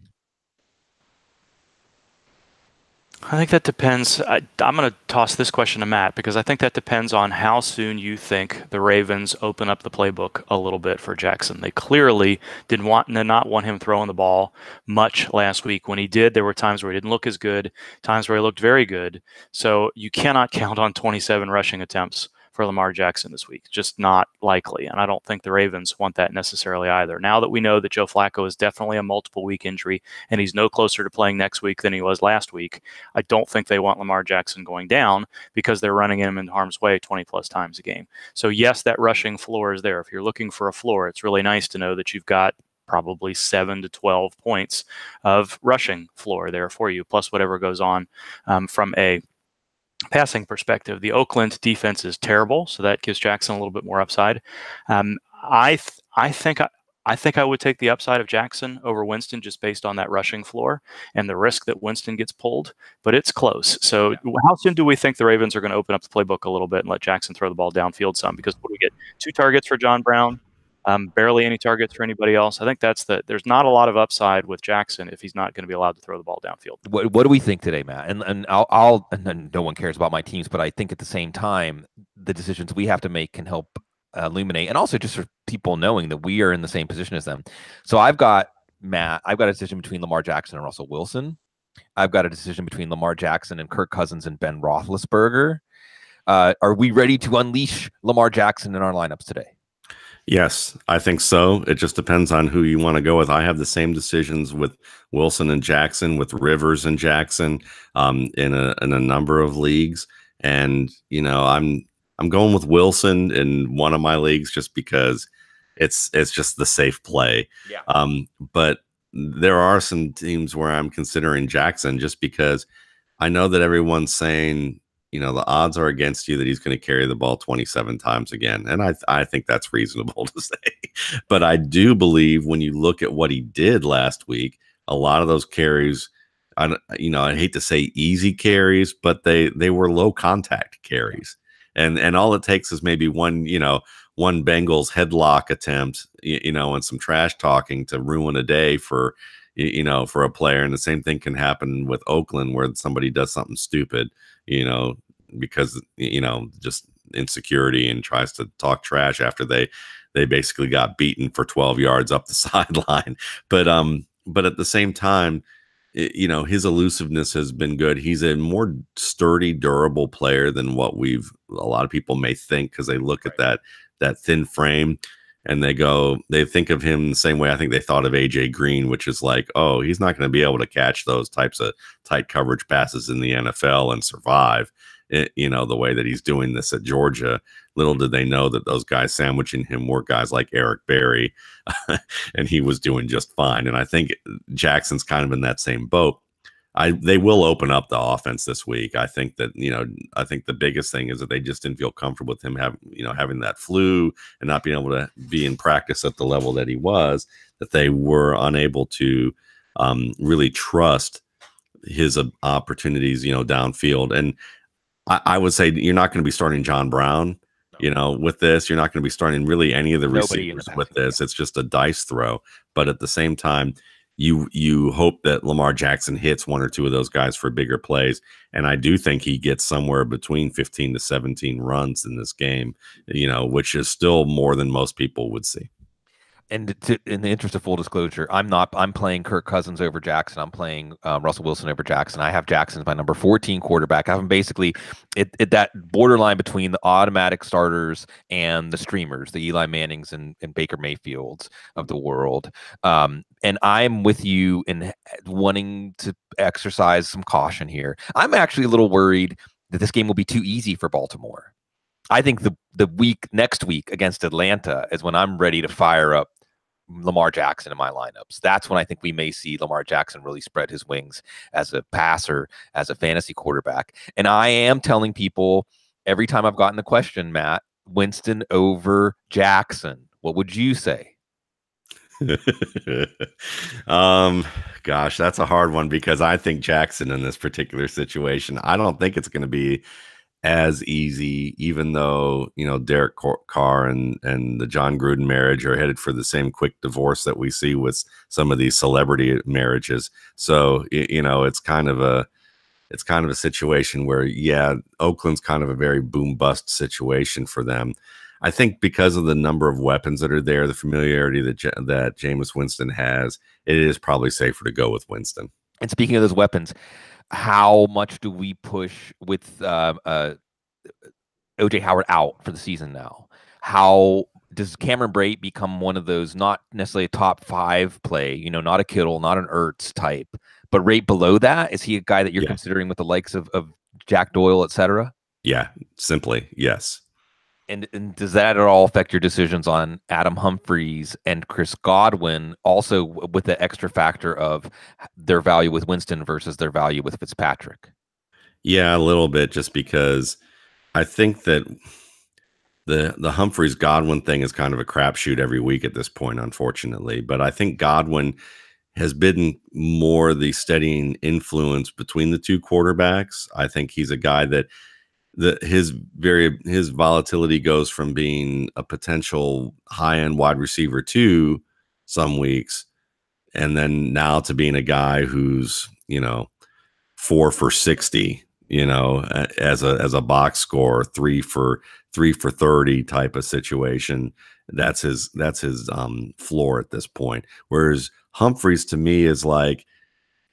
Speaker 2: I think that depends. I'm going to toss this question to Matt because I think that depends on how soon you think the Ravens open up the playbook a little bit for Jackson. They clearly did not want him throwing the ball much last week. When he did, there were times where he didn't look as good, times where he looked very good. So you cannot count on 27 rushing attempts for Lamar Jackson this week. Just not likely. And I don't think the Ravens want that necessarily either. Now that we know that Joe Flacco is definitely a multiple week injury and he's no closer to playing next week than he was last week, I don't think they want Lamar Jackson going down because they're running him in harm's way 20 plus times a game. So yes, that rushing floor is there. If you're looking for a floor, it's really nice to know that you've got probably 7 to 12 points of rushing floor there for you, plus whatever goes on from a passing perspective. The Oakland defense is terrible, so that gives Jackson a little bit more upside. I think I would take the upside of Jackson over Winston just based on that rushing floor and the risk that Winston gets pulled, but it's close. So how soon do we think the Ravens are going to open up the playbook a little bit and let Jackson throw the ball downfield some? Because what do we get? 2 targets for John Brown, barely any targets for anybody else. I think there's not a lot of upside with Jackson if he's not going to be allowed to throw the ball downfield.
Speaker 1: What do we think today, Matt? And I'll and no one cares about my teams, but I think at the same time, the decisions we have to make can help illuminate, and also just for people knowing that we are in the same position as them. So I've got a decision between Lamar Jackson and Russell Wilson. I've got a decision between Lamar Jackson and Kirk Cousins and Ben Roethlisberger. Are we ready to unleash Lamar Jackson in our lineups today?
Speaker 3: Yes, I think so. It just depends on who you want to go with. I have the same decisions with Wilson and Jackson, with Rivers and Jackson, in a number of leagues. And I'm going with Wilson in one of my leagues just because it's just the safe play.
Speaker 1: Yeah.
Speaker 3: But there are some teams where I'm considering Jackson just because I know that everyone's saying, the odds are against you that he's going to carry the ball 27 times again. And I think that's reasonable to say. But I do believe when you look at what he did last week, a lot of those carries, I hate to say easy carries, but they were low contact carries. And all it takes is maybe one Bengals headlock attempt, and some trash talking to ruin a day for a player. And the same thing can happen with Oakland where somebody does something stupid, because just insecurity and tries to talk trash after they basically got beaten for 12 yards up the sideline. But at the same time, his elusiveness has been good. He's a more sturdy, durable player than what a lot of people may think, because they look at that thin frame and they think of him the same way I think they thought of AJ Green, which is like, oh, he's not going to be able to catch those types of tight coverage passes in the NFL and survive, the way that he's doing this at Georgia. Little did they know that those guys sandwiching him were guys like Eric Berry, and he was doing just fine. And I think Jackson's kind of in that same boat. They will open up the offense this week. I think that, I think the biggest thing is that they just didn't feel comfortable with him having that flu and not being able to be in practice at the level that he was, that they were unable to really trust his opportunities, downfield. And I would say you're not going to be starting John Brown, with this. You're not going to be starting really any of the receivers with this. It's just a dice throw. But at the same time, you hope that Lamar Jackson hits one or two of those guys for bigger plays. And I do think he gets somewhere between 15 to 17 runs in this game, which is still more than most people would see.
Speaker 1: And in the interest of full disclosure, I'm playing Kirk Cousins over Jackson. I'm playing Russell Wilson over Jackson. I have Jackson as my number 14 quarterback. I have him basically at that borderline between the automatic starters and the streamers, the Eli Mannings and Baker Mayfields of the world. And I'm with you in wanting to exercise some caution here. I'm actually a little worried that this game will be too easy for Baltimore. I think the next week against Atlanta is when I'm ready to fire up Lamar Jackson in my lineups. That's when I think we may see Lamar Jackson really spread his wings as a passer, as a fantasy quarterback. And I am telling people every time I've gotten the question, Matt, Winston over Jackson. What would you say?
Speaker 3: Gosh, that's a hard one, because I think Jackson in this particular situation, I don't think it's going to be as easy, even though, Derek Carr and the John Gruden marriage are headed for the same quick divorce that we see with some of these celebrity marriages. So, it's kind of it's kind of a situation where, yeah, Oakland's kind of a very boom bust situation for them. I think because of the number of weapons that are there, the familiarity that Jameis Winston has, it is probably safer to go with Winston.
Speaker 1: And speaking of those weapons, how much do we push with OJ Howard out for the season now? How does Cameron Brate become one of those, not necessarily a top 5 play, not a Kittle, not an Ertz type, but right below that? Is he a guy that you're considering with the likes of Jack Doyle, et cetera?
Speaker 3: Yeah, simply, yes.
Speaker 1: And does that at all affect your decisions on Adam Humphries and Chris Godwin, also with the extra factor of their value with Winston versus their value with Fitzpatrick?
Speaker 3: Yeah, a little bit, just because I think that the Humphries Godwin thing is kind of a crapshoot every week at this point, unfortunately. But I think Godwin has been more the steadying influence between the two quarterbacks. I think he's a guy that his volatility goes from being a potential high-end wide receiver 2 some weeks, and then now to being a guy who's 4 for 60, as a box score, 3 for 30 type of situation. That's his floor at this point. Whereas Humphries, to me, is like,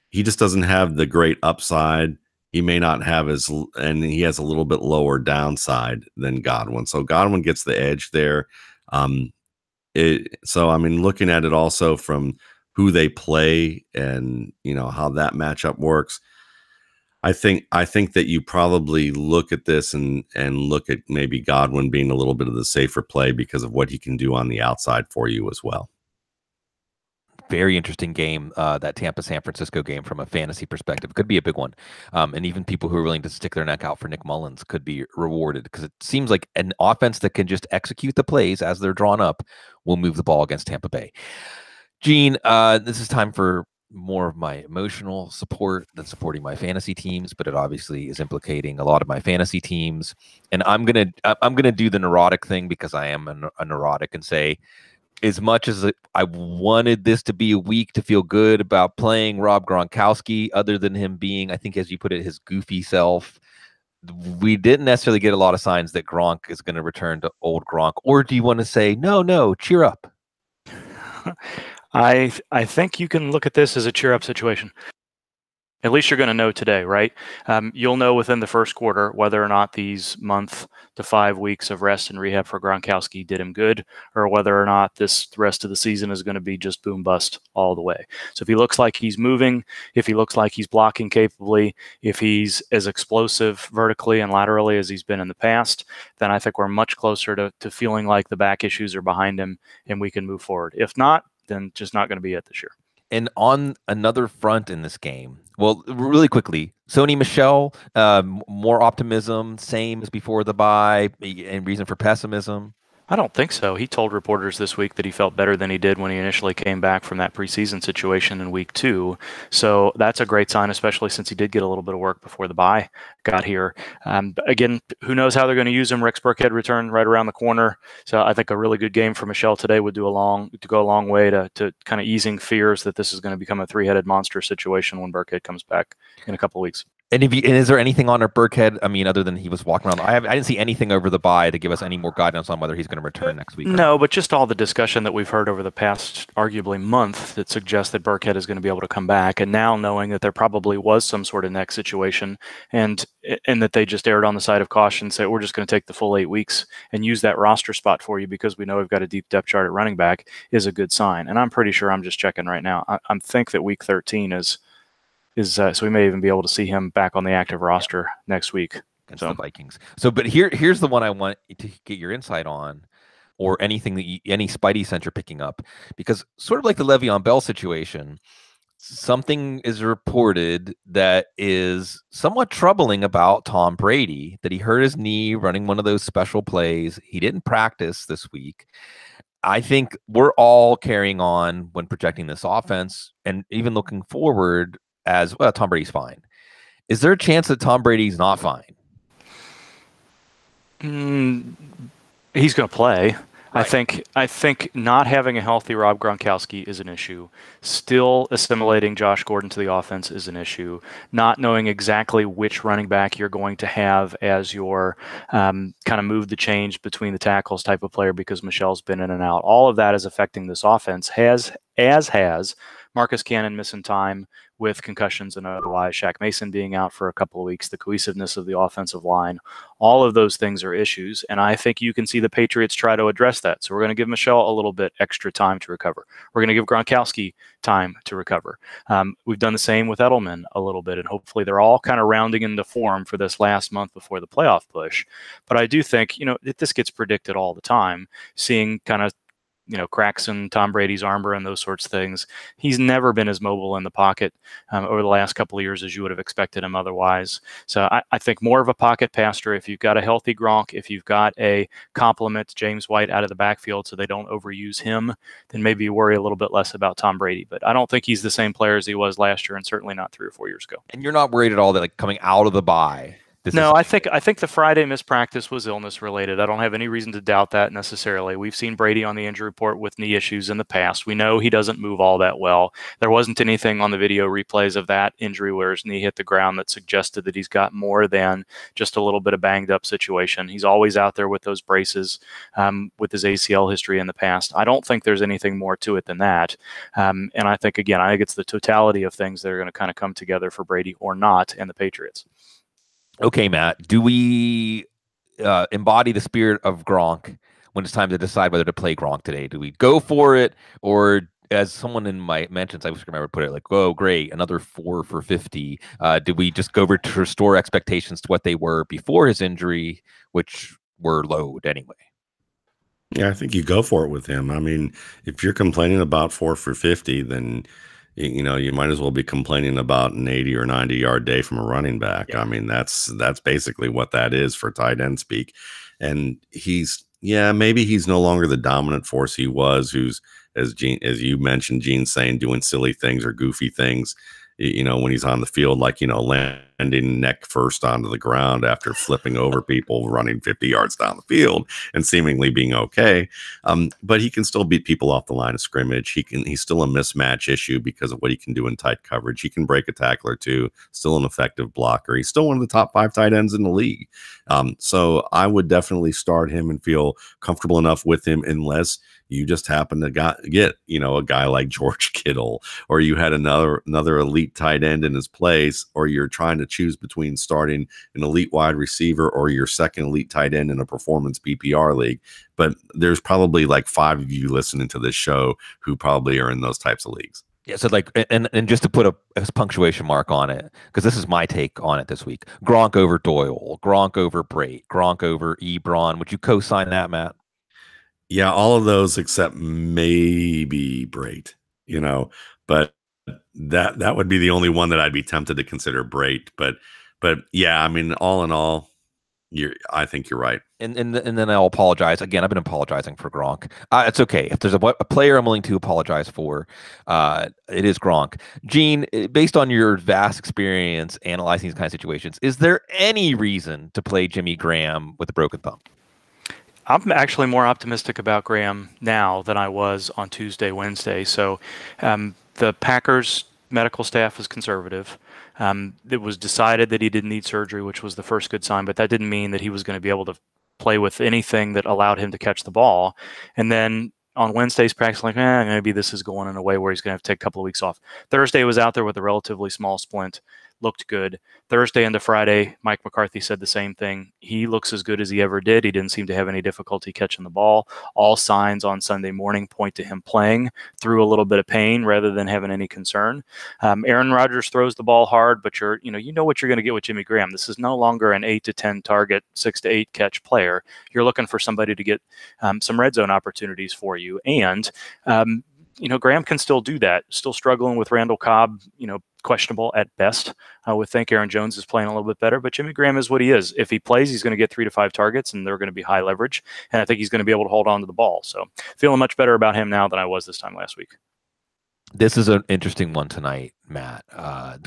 Speaker 3: he just doesn't have the great upside. He may not have and he has a little bit lower downside than Godwin. So Godwin gets the edge there. So I mean, looking at it also from who they play and how that matchup works, I think that you probably look at this and look at maybe Godwin being a little bit of the safer play because of what he can do on the outside for you as well.
Speaker 1: Very interesting game, that Tampa-San Francisco game from a fantasy perspective. Could be a big one. And even people who are willing to stick their neck out for Nick Mullins could be rewarded, because it seems like an offense that can just execute the plays as they're drawn up will move the ball against Tampa Bay. Gene, this is time for more of my emotional support than supporting my fantasy teams, but it obviously is implicating a lot of my fantasy teams. And I'm gonna do the neurotic thing, because I am a neurotic, and say, as much as I wanted this to be a week to feel good about playing Rob Gronkowski, other than him being, I think, as you put it, his goofy self, we didn't necessarily get a lot of signs that Gronk is going to return to old Gronk. Or do you want to say, no, cheer up?
Speaker 2: I think you can look at this as a cheer up situation. At least you're going to know today, right? You'll know within the first quarter whether or not these month to 5 weeks of rest and rehab for Gronkowski did him good, or whether or not this rest of the season is going to be just boom bust all the way. So if he looks like he's moving, if he looks like he's blocking capably, if he's as explosive vertically and laterally as he's been in the past, then I think we're much closer to feeling like the back issues are behind him and we can move forward. If not, then just not going to be it this year.
Speaker 1: And on another front in this game, well, really quickly, Sony Michel, more optimism, same as before the bye, and reason for pessimism?
Speaker 2: I don't think so. He told reporters this week that he felt better than he did when he initially came back from that preseason situation in week 2. So that's a great sign, especially since he did get a little bit of work before the bye got here. Again, who knows how they're going to use him? Rex Burkhead return right around the corner. So I think a really good game for Michel today would go a long way to kind of easing fears that this is going to become a 3-headed monster situation when Burkhead comes back in a couple of weeks.
Speaker 1: And is there anything on our Burkhead? I mean, other than he was walking around, I didn't see anything over the bye to give us any more guidance on whether he's going to return next week.
Speaker 2: No, but just all the discussion that we've heard over the past, arguably, month that suggests that Burkhead is going to be able to come back. And now knowing that there probably was some sort of neck situation, and that they just erred on the side of caution, say we're just going to take the full 8 weeks and use that roster spot for you because we know we've got a deep depth chart at running back, is a good sign. And I'm pretty sure, I'm just checking right now, I think that week 13 is so we may even be able to see him back on the active roster next week
Speaker 1: against the Vikings. So, but here's the one I want to get your insight on, or anything that any Spidey sense you're picking up, because sort of like the Le'Veon Bell situation, something is reported that is somewhat troubling about Tom Brady, that he hurt his knee running one of those special plays. He didn't practice this week. I think we're all carrying on when projecting this offense, and even looking forward, as well, Tom Brady's fine. Is there a chance that Tom Brady's not fine?
Speaker 2: He's going to play. I think not having a healthy Rob Gronkowski is an issue. Still assimilating Josh Gordon to the offense is an issue. Not knowing exactly which running back you're going to have as your kind of move the change between the tackles type of player because Michel's been in and out. All of that is affecting this offense. Has Marcus Cannon missing time with concussions and otherwise, Shaq Mason being out for a couple of weeks, the cohesiveness of the offensive line, all of those things are issues. And I think you can see the Patriots try to address that. So we're going to give Michel a little bit extra time to recover. We're going to give Gronkowski time to recover. We've done the same with Edelman a little bit, and hopefully they're all kind of rounding into form for this last month before the playoff push. But I do think, this gets predicted all the time, seeing kind of cracks in Tom Brady's armor and those sorts of things. He's never been as mobile in the pocket over the last couple of years as you would have expected him otherwise. So I think more of a pocket passer. If you've got a healthy Gronk, if you've got a complement to James White out of the backfield so they don't overuse him, then maybe you worry a little bit less about Tom Brady. But I don't think he's the same player as he was last year and certainly not 3 or 4 years ago.
Speaker 1: And you're not worried at all that like coming out of the bye?
Speaker 2: I think the Friday mispractice was illness related. I don't have any reason to doubt that necessarily. We've seen Brady on the injury report with knee issues in the past. We know he doesn't move all that well. There wasn't anything on the video replays of that injury where his knee hit the ground that suggested that he's got more than just a little bit of banged up situation. He's always out there with those braces with his ACL history in the past. I don't think there's anything more to it than that. And I think it's the totality of things that are going to kind of come together for Brady or not and the Patriots.
Speaker 1: Okay, Matt, do we embody the spirit of Gronk when it's time to decide whether to play Gronk today? Do we go for it, or as someone in my mentions, I wish I remember put it like, oh, great, another 4 for 50. Do we just go over to restore expectations to what they were before his injury, which were low anyway?
Speaker 3: Yeah, I think you go for it with him. I mean, if you're complaining about 4 for 50, then you might as well be complaining about an 80 or 90 yard day from a running back. Yeah. I mean, that's basically what that is for tight end speak. And maybe he's no longer the dominant force he was, who's, as you mentioned, Gene saying, doing silly things or goofy things, when he's on the field, like, landing neck first onto the ground after flipping over people, running 50 yards down the field and seemingly being okay. But he can still beat people off the line of scrimmage. He's still a mismatch issue because of what he can do in tight coverage. He can break a tackle or two, still an effective blocker. He's still one of the top 5 tight ends in the league. So I would definitely start him and feel comfortable enough with him, unless you just happen to get a guy like George Kittle, or you had another elite tight end in his place, or you're trying to choose between starting an elite wide receiver or your second elite tight end in a performance PPR league. But there's probably like 5 of you listening to this show who probably are in those types of leagues.
Speaker 1: Yeah, so like, and just to put a punctuation mark on it, because this is my take on it this week: Gronk over Doyle, Gronk over Brate, Gronk over Ebron. Would you co-sign that, Matt?
Speaker 3: Yeah, all of those except maybe Brate, but that would be the only one that I'd be tempted to consider Brate. But yeah, I mean, all in all, I think you're right.
Speaker 1: And then I'll apologize again. I've been apologizing for Gronk. It's okay. If there's a player I'm willing to apologize for, it is Gronk. Gene, based on your vast experience analyzing these kind of situations, is there any reason to play Jimmy Graham with a broken thumb?
Speaker 2: I'm actually more optimistic about Graham now than I was on Tuesday, Wednesday. So the Packers medical staff is conservative. It was decided that he didn't need surgery, which was the first good sign, but that didn't mean that he was going to be able to play with anything that allowed him to catch the ball. And then on Wednesday's practice, like, maybe this is going in a way where he's going to have to take a couple of weeks off. Thursday was out there with a relatively small splint, looked good. Thursday into Friday, Mike McCarthy said the same thing. He looks as good as he ever did. He didn't seem to have any difficulty catching the ball. All signs on Sunday morning point to him playing through a little bit of pain rather than having any concern. Aaron Rodgers throws the ball hard, but you know what you're going to get with Jimmy Graham. This is no longer an 8 to 10 target, 6 to 8 catch player. You're looking for somebody to get some red zone opportunities for you. And Graham can still do that. Still struggling with Randall Cobb, questionable at best. I would think Aaron Jones is playing a little bit better, but Jimmy Graham is what he is. If he plays, he's going to get 3 to 5 targets, and they're going to be high leverage. And I think he's going to be able to hold on to the ball. So feeling much better about him now than I was this time last week.
Speaker 1: This is an interesting one tonight, Matt.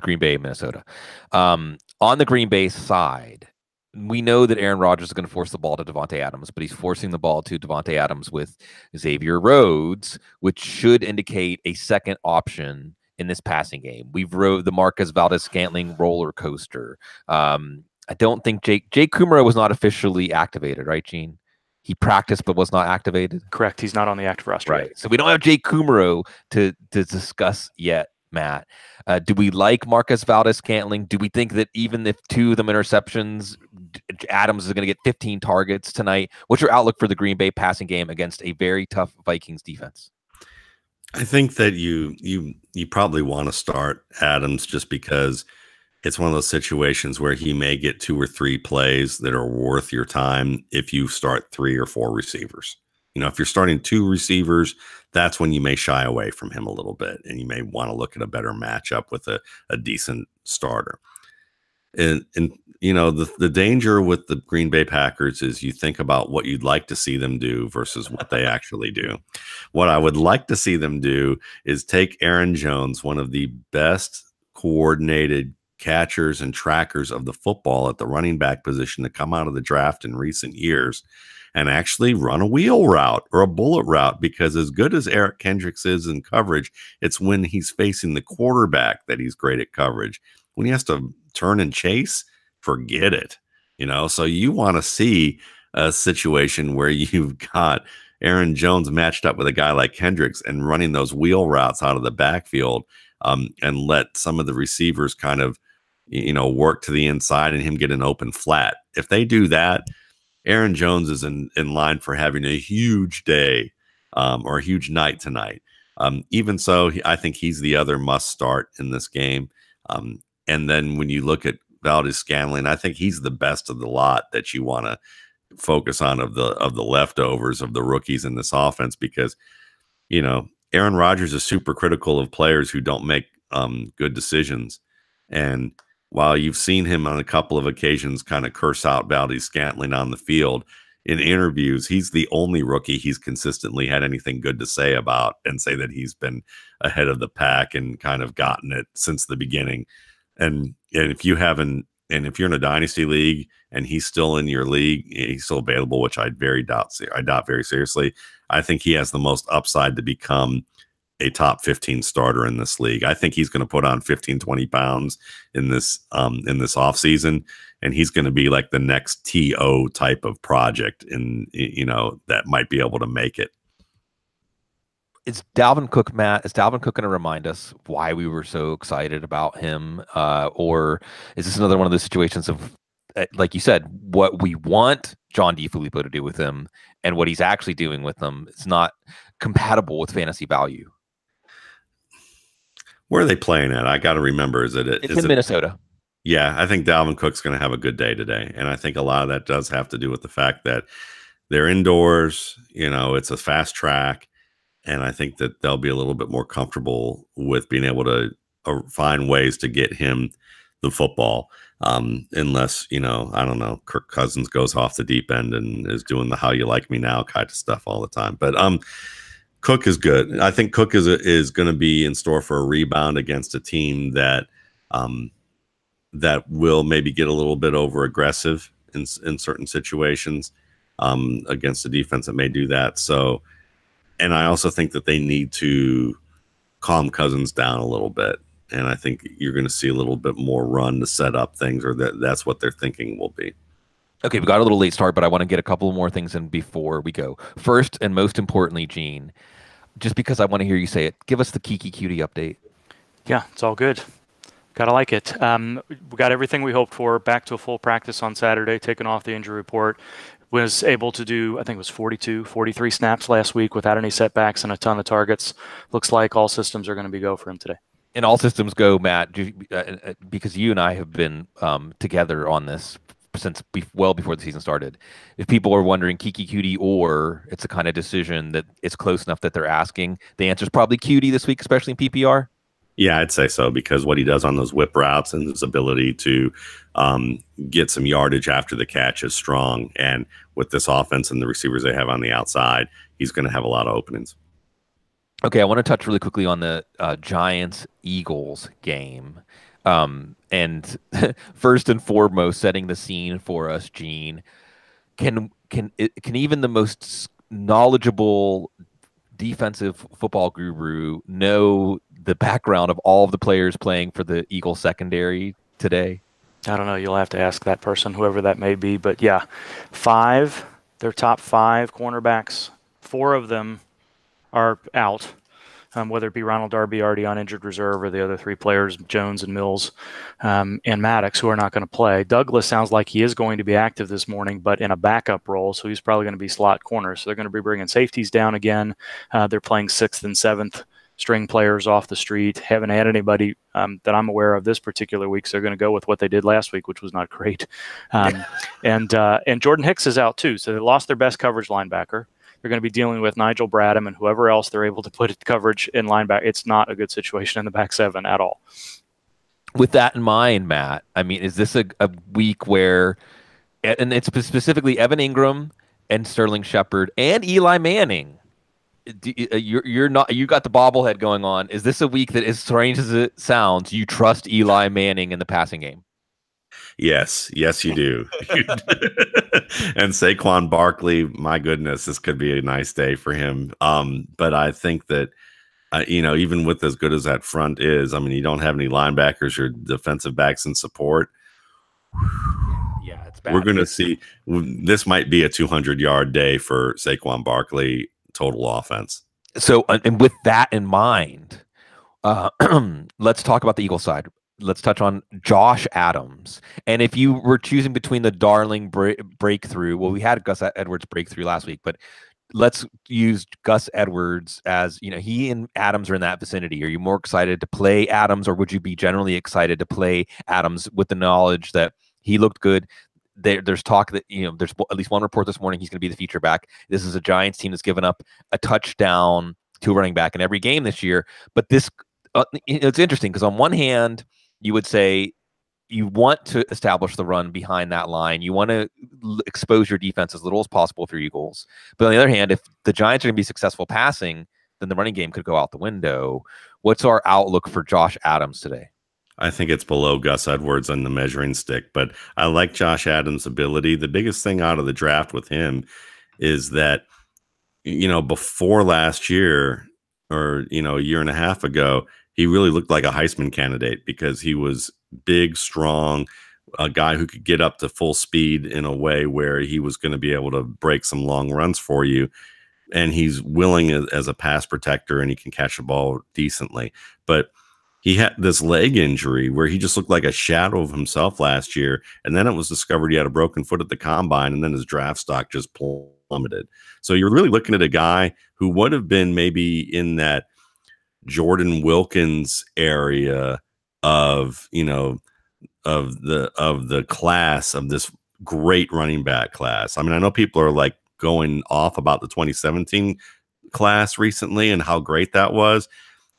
Speaker 1: Green Bay, Minnesota. On the Green Bay side, we know that Aaron Rodgers is going to force the ball to Devontae Adams, but he's forcing the ball to Devontae Adams with Xavier Rhodes, which should indicate a second option in this passing game. We've rode the Marquez Valdez-Scantling roller coaster. I don't think Jake Kumaro was not officially activated, right, Gene? He practiced but was not activated.
Speaker 2: Correct. He's not on the active roster.
Speaker 1: Right.
Speaker 2: Yet.
Speaker 1: So we don't have Jake Kumaro to discuss yet, Matt. Do we like Marquez Valdez-Scantling? Do we think that even if 2 of them interceptions, Adams is going to get 15 targets tonight? What's your outlook for the Green Bay passing game against a very tough Vikings defense?
Speaker 3: I think that you probably want to start Adams just because it's one of those situations where he may get 2 or 3 plays that are worth your time if you start 3 or 4 receivers. If you're starting 2 receivers, that's when you may shy away from him a little bit, and you may want to look at a better matchup with a decent starter. And the danger with the Green Bay Packers is you think about what you'd like to see them do versus what they actually do. What I would like to see them do is take Aaron Jones, one of the best coordinated catchers and trackers of the football at the running back position to come out of the draft in recent years, and actually run a wheel route or a bullet route, because as good as Eric Kendricks is in coverage, it's when he's facing the quarterback that he's great at coverage. When he has to turn and chase, forget it. So you want to see a situation where you've got Aaron Jones matched up with a guy like Kendricks and running those wheel routes out of the backfield, and let some of the receivers kind of, work to the inside and him get an open flat. If they do that, Aaron Jones is in line for having a huge day, or a huge night tonight. Even so, I think he's the other must start in this game. And then when you look at Valdez-Scantling, I think he's the best of the lot that you want to focus on of the leftovers of the rookies in this offense, because Aaron Rodgers is super critical of players who don't make good decisions. And while you've seen him on a couple of occasions kind of curse out Valdez-Scantling on the field in interviews, he's the only rookie he's consistently had anything good to say about, and say that he's been ahead of the pack and kind of gotten it since the beginning. And if you're in a dynasty league and he's still in your league, he's still available, which I doubt very seriously. I think he has the most upside to become a top 15 starter in this league. I think he's going to put on 15, 20 pounds in this off season, and he's going to be like the next TO type of project that might be able to make it.
Speaker 1: Is Dalvin Cook going to remind us why we were so excited about him? Or is this another one of those situations of, like you said, what we want John DeFilippo to do with him and what he's actually doing with them is not compatible with fantasy value?
Speaker 3: Where are they playing at? I got to remember. It's in
Speaker 1: Minnesota.
Speaker 3: Yeah, I think Dalvin Cook's going to have a good day today. And I think a lot of that does have to do with the fact that they're indoors. It's a fast track. And I think that they'll be a little bit more comfortable with being able to find ways to get him the football. Unless, I don't know, Kirk Cousins goes off the deep end and is doing the how you like me now kind of stuff all the time. But Cook is good. I think Cook is going to be in store for a rebound against a team that will maybe get a little bit over aggressive in certain situations, against a defense that may do that. So, and I also think that they need to calm Cousins down a little bit. And I think you're going to see a little bit more run to set up things, or that's what they're thinking will be.
Speaker 1: Okay, we got a little late start, but I want to get a couple more things in before we go. First, and most importantly, Gene, just because I want to hear you say it, give us the Kiki Cutie update.
Speaker 2: Yeah, it's all good. Gotta like it. We got everything we hoped for. Back to a full practice on Saturday, taken off the injury report. Was able to do, I think it was 43 snaps last week without any setbacks and a ton of targets. Looks like all systems are going to be go for him today.
Speaker 1: And all systems go, Matt, because you and I have been together on this since well before the season started. If people are wondering Kiki Cutie or it's a kind of decision that it's close enough that they're asking, the answer is probably Cutie this week, especially in PPR.
Speaker 3: Yeah, I'd say so, because what he does on those whip routes and his ability to get some yardage after the catch is strong. And with this offense and the receivers they have on the outside, he's going to have a lot of openings. Okay,
Speaker 1: I want to touch really quickly on the Giants-Eagles game. And first and foremost, setting the scene for us, Gene, can even the most knowledgeable defensive football guru know the background of all of the players playing for the Eagles secondary today?
Speaker 2: I don't know. You'll have to ask that person, whoever that may be. But yeah, their top 5 cornerbacks, 4 of them are out. Whether it be Ronald Darby already on injured reserve or the other 3 players, Jones and Mills and Maddox, who are not going to play. Douglas sounds like he is going to be active this morning, but in a backup role, so he's probably going to be slot corner. So they're going to be bringing safeties down again. They're playing 6th and 7th string players off the street. Haven't had anybody that I'm aware of this particular week, so they're going to go with what they did last week, which was not great. And Jordan Hicks is out too, so they lost their best coverage linebacker. They're going to be dealing with Nigel Bradham and whoever else they're able to put coverage in linebacker. It's not a good situation in the back 7 at all.
Speaker 1: With that in mind, Matt, I mean, is this a week where, and it's specifically Evan Ingram and Sterling Shepard and Eli Manning, you got the bobblehead going on. Is this a week that, as strange as it sounds, you trust Eli Manning in the passing game?
Speaker 3: Yes, you do. And Saquon Barkley, my goodness, this could be a nice day for him. But I think that, even with as good as that front is, I mean, you don't have any linebackers or defensive backs in support.
Speaker 1: Yeah, it's bad.
Speaker 3: We're going to see. This might be a 200-yard day for Saquon Barkley total offense.
Speaker 1: So, and with that in mind, let's talk about the Eagles side. Let's touch on Josh Adams. And if you were choosing between the darling breakthrough, well, we had Gus Edwards breakthrough last week, but let's use Gus Edwards as, he and Adams are in that vicinity. Are you more excited to play Adams, or would you be generally excited to play Adams with the knowledge that he looked good? There's talk that, there's at least one report this morning he's going to be the feature back. This is a Giants team that's given up a touchdown to a running back in every game this year. But this, it's interesting because on one hand, you would say you want to establish the run behind that line. You want to expose your defense as little as possible for Eagles. But on the other hand, if the Giants are going to be successful passing, then the running game could go out the window. What's our outlook for Josh Adams today?
Speaker 3: I think it's below Gus Edwards on the measuring stick, but I like Josh Adams' ability. The biggest thing out of the draft with him is that, before last year or, a year and a half ago, he really looked like a Heisman candidate because he was big, strong, a guy who could get up to full speed in a way where he was going to be able to break some long runs for you. And he's willing as a pass protector, and he can catch the ball decently. But he had this leg injury where he just looked like a shadow of himself last year. And then it was discovered he had a broken foot at the combine, and then his draft stock just plummeted. So you're really looking at a guy who would have been maybe in that Jordan Wilkins area of the class, of this great running back class. I mean, I know people are like going off about the 2017 class recently and how great that was.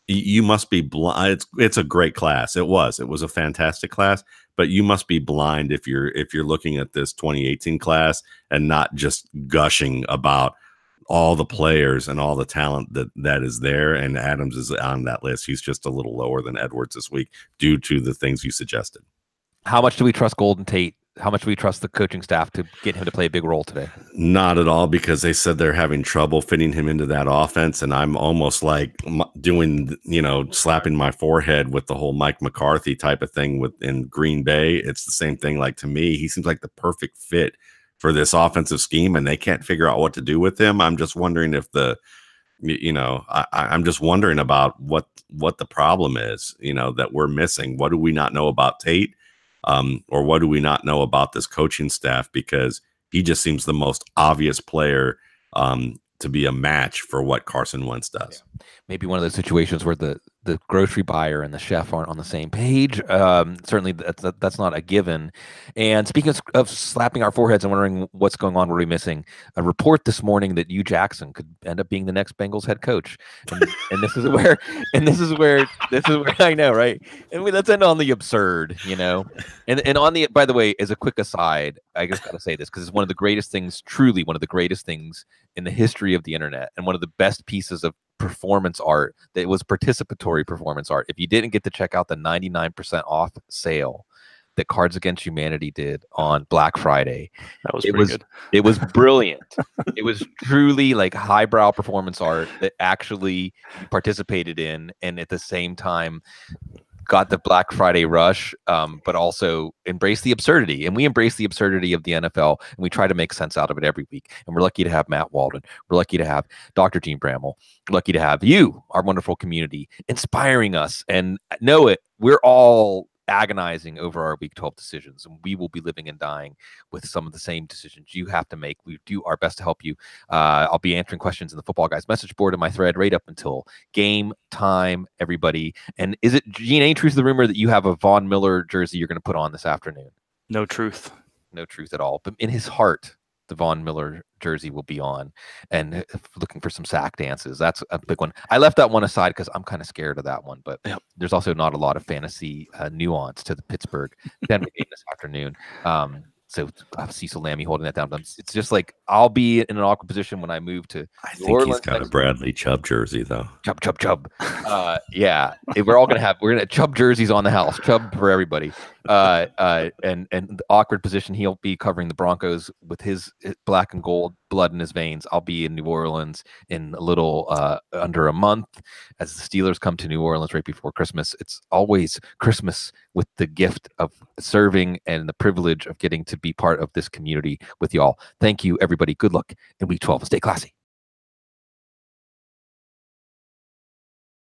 Speaker 3: You must be blind. It's a great class. It was a fantastic class, but you must be blind if you're looking at this 2018 class and not just gushing about all the players and all the talent that is there. And Adams is on that list. He's just a little lower than Edwards this week due to the things you suggested.
Speaker 1: How much do we trust Golden Tate? How much do we trust the coaching staff to get him to play a big role today?
Speaker 3: Not at all, because they said they're having trouble fitting him into that offense. And I'm almost like doing, slapping my forehead with the whole Mike McCarthy type of thing in Green Bay. It's the same thing. Like, to me, he seems like the perfect fit for this offensive scheme, and they can't figure out what to do with him. I'm just wondering if I'm just wondering about what the problem is, that we're missing. What do we not know about Tate? Or what do we not know about this coaching staff? Because he just seems the most obvious player to be a match for what Carson Wentz does.
Speaker 1: Yeah. Maybe one of those situations where the grocery buyer and the chef aren't on the same page. Certainly that's not a given. And speaking of slapping our foreheads and wondering what's going on, what are we missing? A report this morning that Hugh Jackson could end up being the next Bengals head coach. And this is where I know, right? And let's end on the absurd, and on the, by the way, as a quick aside, I just got to say this because it's one of the greatest things, truly one of the greatest things in the history of the internet, and one of the best pieces of performance art that was participatory performance art. If you didn't get to check out the 99% off sale that Cards Against Humanity did on Black Friday,
Speaker 2: That was pretty good.
Speaker 1: It was brilliant. It was truly like highbrow performance art that actually you participated in, and at the same time got the Black Friday rush, but also embrace the absurdity. And we embrace the absurdity of the NFL, and we try to make sense out of it every week. And we're lucky to have Matt Walden. We're lucky to have Dr. Gene Bramall. We're lucky to have you, our wonderful community, inspiring us. And know it, we're all agonizing over our week 12 decisions, and we will be living and dying with some of the same decisions you have to make. We do our best to help you. I'll be answering questions in the Football Guys message board in my thread right up until game time, everybody. And is it, Gene, any truth to the rumor that you have a Von Miller jersey you're going to put on this afternoon?
Speaker 2: No truth.
Speaker 1: No truth at all. But in his heart, the Von Miller jersey will be on, and looking for some sack dances. That's a big one. I left that one aside because I'm kind of scared of that one, but there's also not a lot of fantasy nuance to the Pittsburgh Denver game this afternoon. So I have Cecil Lammy holding that down. It's just like I'll be in an awkward position when I move to
Speaker 3: New Orleans. He's got a Bradley Chubb jersey though.
Speaker 1: Chubb. Yeah, we're gonna have Chubb jerseys on the house. Chubb for everybody. And the awkward position, he'll be covering the Broncos with his black and gold blood in his veins. I'll be in New Orleans in a little under a month as the Steelers come to New Orleans right before Christmas. It's always Christmas with the gift of serving and the privilege of getting to be part of this community with y'all. Thank you, everybody. Good luck in week 12. Stay classy.